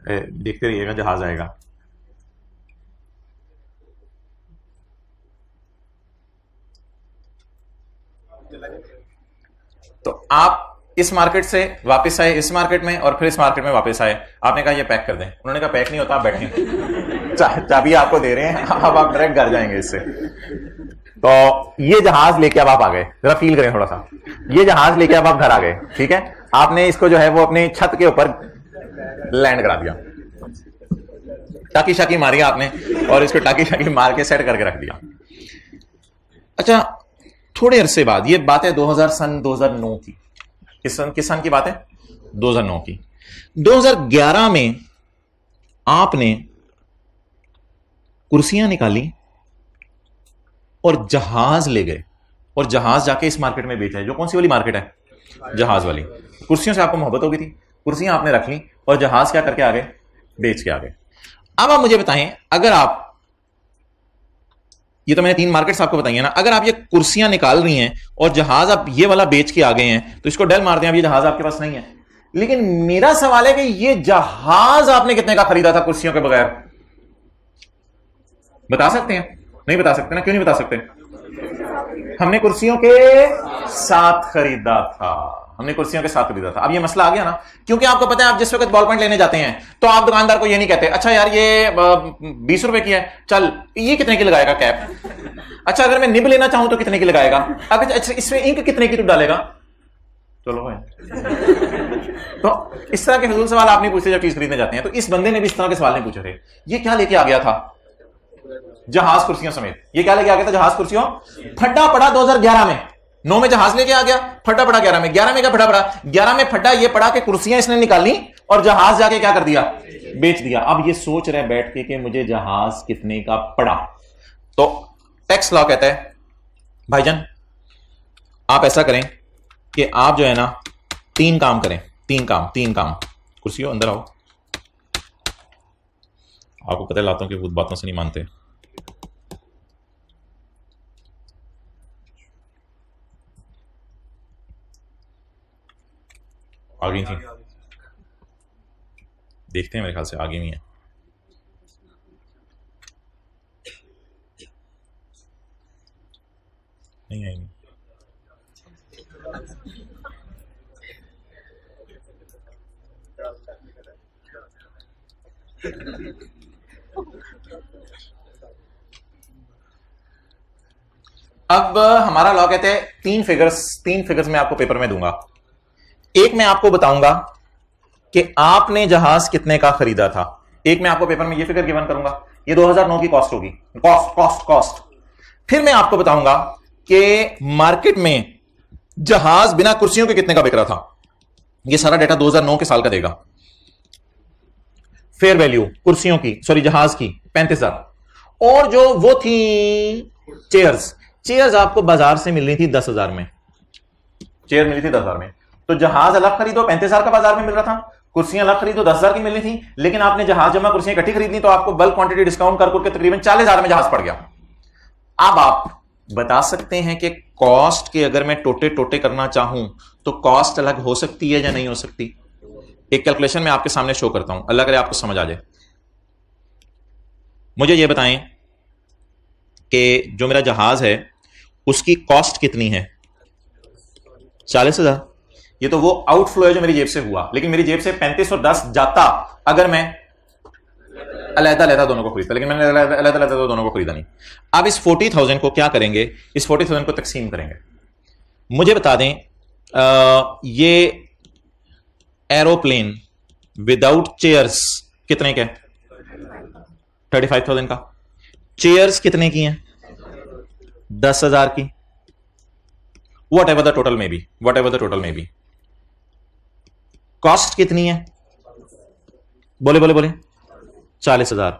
देखते रहिएगा, जहाज आएगा। तो आप इस मार्केट से वापस आए इस मार्केट में, और फिर इस मार्केट में वापस आए। आपने कहा ये पैक कर दें, उन्होंने कहा पैक नहीं होता, आप बैठे। चाबी आपको दे रहे हैं, अब आप डायरेक्ट घर जाएंगे इससे। तो ये जहाज लेके अब आप आ गए, जरा फील करें थोड़ा सा। ये जहाज लेके अब आप घर आ गए, ठीक है। आपने इसको जो है वो अपनी छत के ऊपर लैंड करा दिया, टाकी शाकी मारी आपने, और इसको टाकी शाकी मार के सेट करके रख दिया। अच्छा थोड़े अरसे बाद, ये बात है 2009 की, किस सन की बात है? 2009 की। 2011 में आपने कुर्सियां निकाली और जहाज ले गए, और जहाज जाके इस मार्केट में बेचा है। जो कौन सी वाली मार्केट है? जहाज वाली। कुर्सियों से आपको मोहब्बत हो गई थी, कुर्सियां आपने रख ली, और जहाज क्या करके आ गए? बेच के आ गए। अब आप मुझे बताएं, अगर आप, ये तो मैंने 3 मार्केट्स आपको बताई है ना, अगर आप ये कुर्सियां निकाल रही हैं और जहाज आप ये वाला बेच के आ गए हैं, तो इसको डेल मारते हैं, अब ये जहाज आपके पास नहीं है। लेकिन मेरा सवाल है कि ये जहाज आपने कितने का खरीदा था कुर्सियों के बगैर? बता सकते हैं? नहीं बता सकते ना। क्यों नहीं बता सकते? हमने कुर्सियों के साथ खरीदा था। हमने कुर्सियों के साथ खरीदा था। अब ये मसला आ गया ना, क्योंकि आपको पता है आप जिस वक्त बॉल पॉइंट लेने जाते हैं तो आप दुकानदार को ये नहीं कहते अच्छा यार ये 20 रुपए की है, चल ये कितने की लगाएगा कैप, अच्छा अगर मैं निब लेना चाहूं तो कितने की लगाएगा, अगर अच्छा इसमें इंक कितने की तू डालेगा, चलो भाई। तो इस तरह के फजूल सवाल आप नहीं पूछते जब चीज खरीदने जाते हैं। तो इस बंदे ने भी इस तरह के सवाल नहीं पूछे थे। ये क्या लेके आ गया था, जहाज कुर्सियों समेत। ये क्या लेके आ गया था, जहाज कुर्सियों। फड्डा पड़ा 2011 में, 9 में जहाज लेके आ गया, फड्डा पड़ा 11 में, 11 में क्या फड्डा पड़ा, 11 में फड्डा ये पड़ा कि कुर्सियां इसने निकाली और जहाज जाके क्या कर दिया, बेच दिया। अब ये सोच रहे बैठ के कि मुझे जहाज कितने का पड़ा। तो टैक्स लॉ कहता है भाईजान आप ऐसा करें कि आप जो है ना 3 काम करें, 3 काम। कुर्सियों अंदर आओ, आपको पता है लातों की खुद बातों से नहीं मानते। आ गई थी, देखते हैं, मेरे ख्याल से आगे नहीं है। नहीं आएंगी। अब हमारा लॉ कहते हैं 3 फिगर्स मैं आपको पेपर में दूंगा। एक मैं आपको बताऊंगा कि आपने जहाज कितने का खरीदा था, एक मैं आपको पेपर में ये फिगर गिवन करूंगा, ये 2009 की कॉस्ट होगी, कॉस्ट। फिर मैं आपको बताऊंगा कि मार्केट में जहाज बिना कुर्सियों के कितने का बिक रहा था। ये सारा डेटा 2009 के साल का देगा। फेयर वैल्यू कुर्सियों की, सॉरी जहाज की 35,000, और जो वो थी चेयर्स आपको बाजार से मिल रही थी 10,000 में, चेयर मिली थी 10,000 में। तो जहाज अलग खरीदो 35,000 का बाजार में मिल रहा था, कुर्सियां अलग खरीदो 10,000 की मिल रही थी, लेकिन आपने जहाज जमा कुर्सियां इकट्ठी खरीदनी तो आपको बल्क क्वांटिटी डिस्काउंट करके तकरीबन 40,000 में जहाज पड़ गया। अब आप बता सकते हैं कि कॉस्ट के अगर मैं टोटे करना चाहूं तो कॉस्ट अलग हो सकती है या नहीं हो सकती। एक कैलकुलेशन मैं आपके सामने शो करता हूं, अल्लाह करे आपको समझ आ जाए। मुझे यह बताएं कि जो मेरा जहाज है उसकी कॉस्ट कितनी है, 40,000। ये तो वो आउटफ्लो है जो मेरी जेब से हुआ, लेकिन मेरी जेब से 35 और 10 जाता अगर मैं अलग-अलग दोनों को खरीदता, लेकिन मैंने अलग-अलग दोनों को खरीदा नहीं। अब इस 40,000 को क्या करेंगे, इस 40,000 को तकसीम करेंगे। मुझे बता दें ये एरोप्लेन विदाउट चेयर्स कितने का है, 35,000 का। चेयर्स कितने की हैं, 10,000 की। वट एवर द टोटल में बी। कॉस्ट कितनी है, बोले 40,000।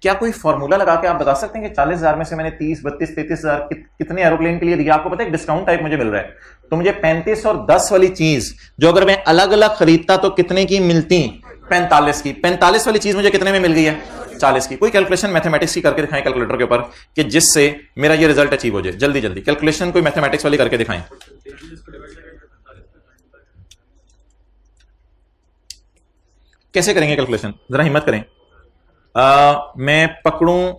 क्या कोई फॉर्मूला लगा के आप बता सकते हैं कि 40,000 में से मैंने 30, 32, 33,000 कितने एरोप्लेन के लिए दिया। आपको पता है डिस्काउंट टाइप मुझे मिल रहा है, तो मुझे 35 और 10 वाली चीज जो अगर मैं अलग अलग खरीदता तो कितने की मिलती, 45 की। 45 वाली चीज मुझे कितने में मिल गई है, 40 की। कोई कैलकुलेशन मैथमेटिक्स की करके दिखाएं कैलकुलेटर के ऊपर कि जिससे मेरा ये रिजल्ट अचीव हो जाए। जल्दी कैलकुलेशन कोई मैथमेटिक्स वाली करके दिखाएं। कैसे करेंगे कैलकुलेशन, जरा हिम्मत करें। मैं पकड़ूं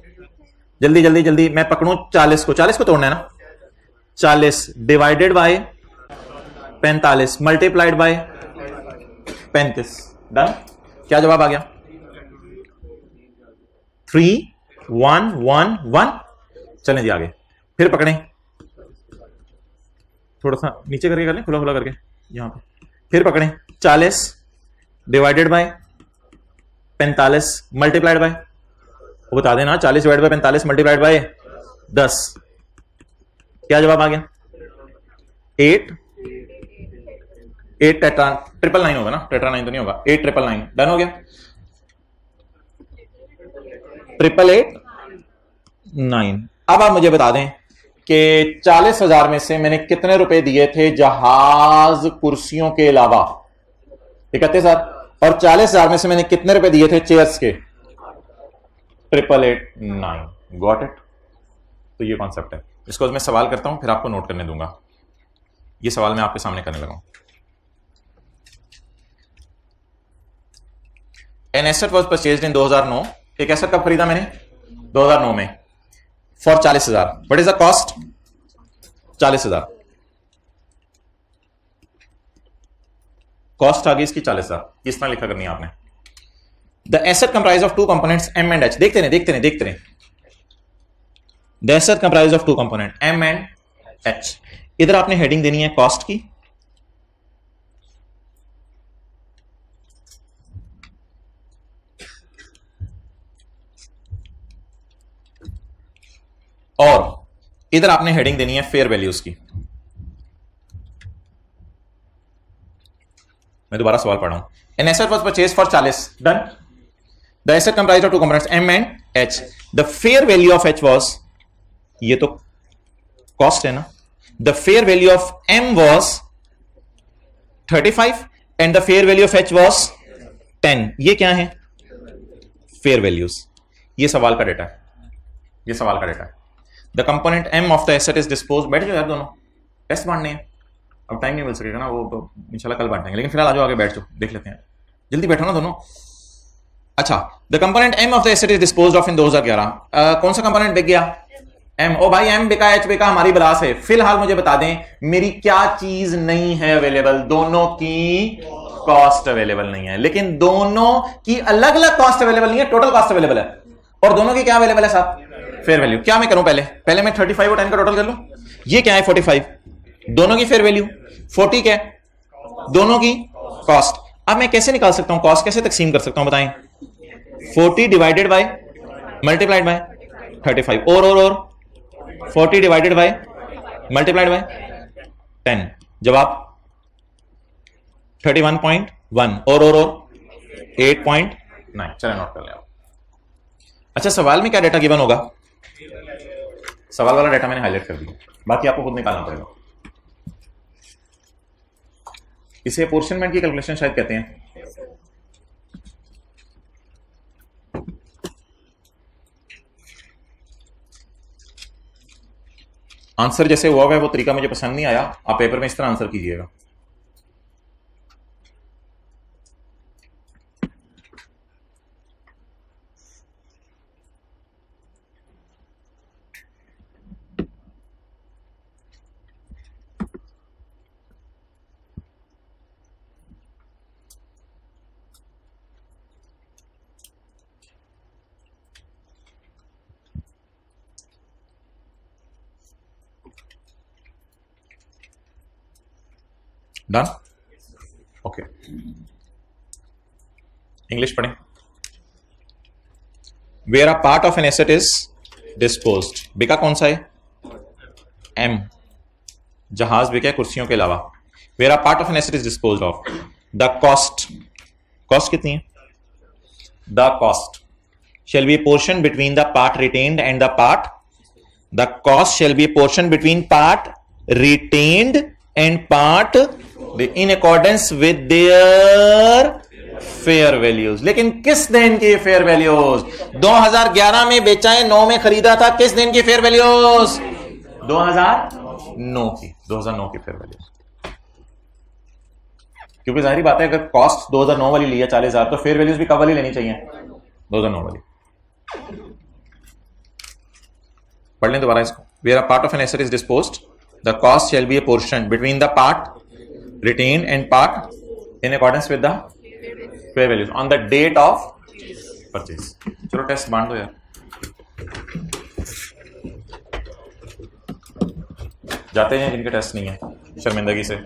जल्दी मैं पकड़ूं 40 को तोड़ना है ना, 40 divided by 45 multiplied by 35। Done. क्या जवाब आ गया, 3,1,1,1। चलें जी आगे, फिर पकड़ें, थोड़ा सा नीचे करके कर लें, खुला करके यहां पे। फिर पकड़ें 40 डिवाइडेड बाय 45 मल्टीप्लाइड बाय, वो बता देना, 40 डिवाइड बाय 45 मल्टीप्लाइड बाय 10। क्या जवाब आ गया, 8 ट्रिपल 9 होगा ना, टेट्रा 9 तो नहीं होगा, 8,999। डन हो गया, 8,889। अब आप मुझे बता दें कि 40,000 में से मैंने कितने रुपए दिए थे जहाज कुर्सियों के अलावा, 31,000। और 40,000 में से मैंने कितने रुपए दिए थे चेयर्स के, 8,889। Got it. तो ये कॉन्सेप्ट है। इसको मैं सवाल करता हूं, फिर आपको नोट करने दूंगा। ये सवाल मैं आपके सामने करने लगा हूं। An asset was purchased in 2009। एक एसेट कब खरीदा मैंने, 2009 में, for 40,000। What is the cost, 40,000। Cost आ गई इसकी 40,000, इस तरह लिखा करनी है आपने। The asset comprise of two components M and H, देखते रहे। The asset comprise of two component M and H, इधर आपने हेडिंग देनी है कॉस्ट की, और इधर आपने हेडिंग देनी है फेयर वैल्यूज की। मैं दोबारा सवाल पढ़ रहा हूं। An asset was purchase for 40, done. The asset comprised of two components M and H, the fair value of H was, ये तो कॉस्ट है ना, the fair value of M was 35 and the fair value of H was 10। ये क्या है? Fair values. ये सवाल का डेटा है, the component M of the asset is dispose. बैठ जाओ यार दोनों, टेस्ट बांटने हैं, अब टाइम नहीं मिल सकेगा ना, वो तो इंशाल्लाह कल बांटेंगे, लेकिन फिलहाल आ जाओ आगे बैठ जाओ, देख लेते हैं, जल्दी बैठो ना दोनों। अच्छा, the component M of the asset is disposed of in 2011। कौन सा कंपोनेंट बिक गया? एम। ओ भाई एम बिका, एच बिका, हमारी बला से। फिलहाल मुझे बता दें मेरी क्या चीज नहीं है अवेलेबल? दोनों की कॉस्ट अवेलेबल नहीं है, लेकिन दोनों की अलग अलग कॉस्ट अवेलेबल नहीं है, टोटल कॉस्ट अवेलेबल है। और दोनों की क्या अवेलेबल है साहब? Fair value. क्या मैं करूं? पहले मैं 35 और 10 का टोटल कर लूं। ये क्या है? 45 दोनों की फेयर वैल्यू, 40 क्या है? दोनों की कॉस्ट। अब मैं कैसे निकाल सकता हूं कॉस्ट? कैसे तकसीम कर सकता हूं बताएं? 40 डिवाइडेड बाय मल्टीप्लाइड बाय 35 और 40 डिवाइडेड बाय मल्टीप्लाइड बाय 10। जवाब 31.1 और 8.9। चलो नोट कर ले। अच्छा, सवाल में क्या डेटा गिवन होगा? सवाल वाला डेटा मैंने हाईलाइट कर दिया, बाकी आपको खुद निकालना पड़ेगा। इसे अपोर्शनमेंट की कैलकुलेशन शायद कहते हैं। आंसर जैसे हुआ है वो तरीका मुझे पसंद नहीं आया, आप पेपर में इस तरह आंसर कीजिएगा। डन? ओके, इंग्लिश पढ़ें। Where a part of an asset is disposed, बिका कौन सा है? एम। जहाज बिका कुर्सियों के अलावा। Where a part of an asset is disposed of, the cost कितनी है? The cost shall be a portion between the part retained and the part, the cost shall be a portion between part retained and part in accordance with their fair values। लेकिन किस दिन की fair values? 2011 में बेचा है, 9 में खरीदा था, किस दिन की फेयर वैल्यूज? 2009 की फेयर वैल्यूज। क्योंकि जाहिर बात है अगर कॉस्ट 2009 वाली ली है 40,000, तो फेयर वैल्यूज भी कब वाली लेनी चाहिए? 2009 वाली। पढ़ लें दोबारा इसको। Where a part of an asset is disposed, the cost shall be a portion between the part retained and part in accordance with the fair values on the date of purchase. चलो test बांट दो यार, जाते हैं जिनके test नहीं है शर्मिंदगी से।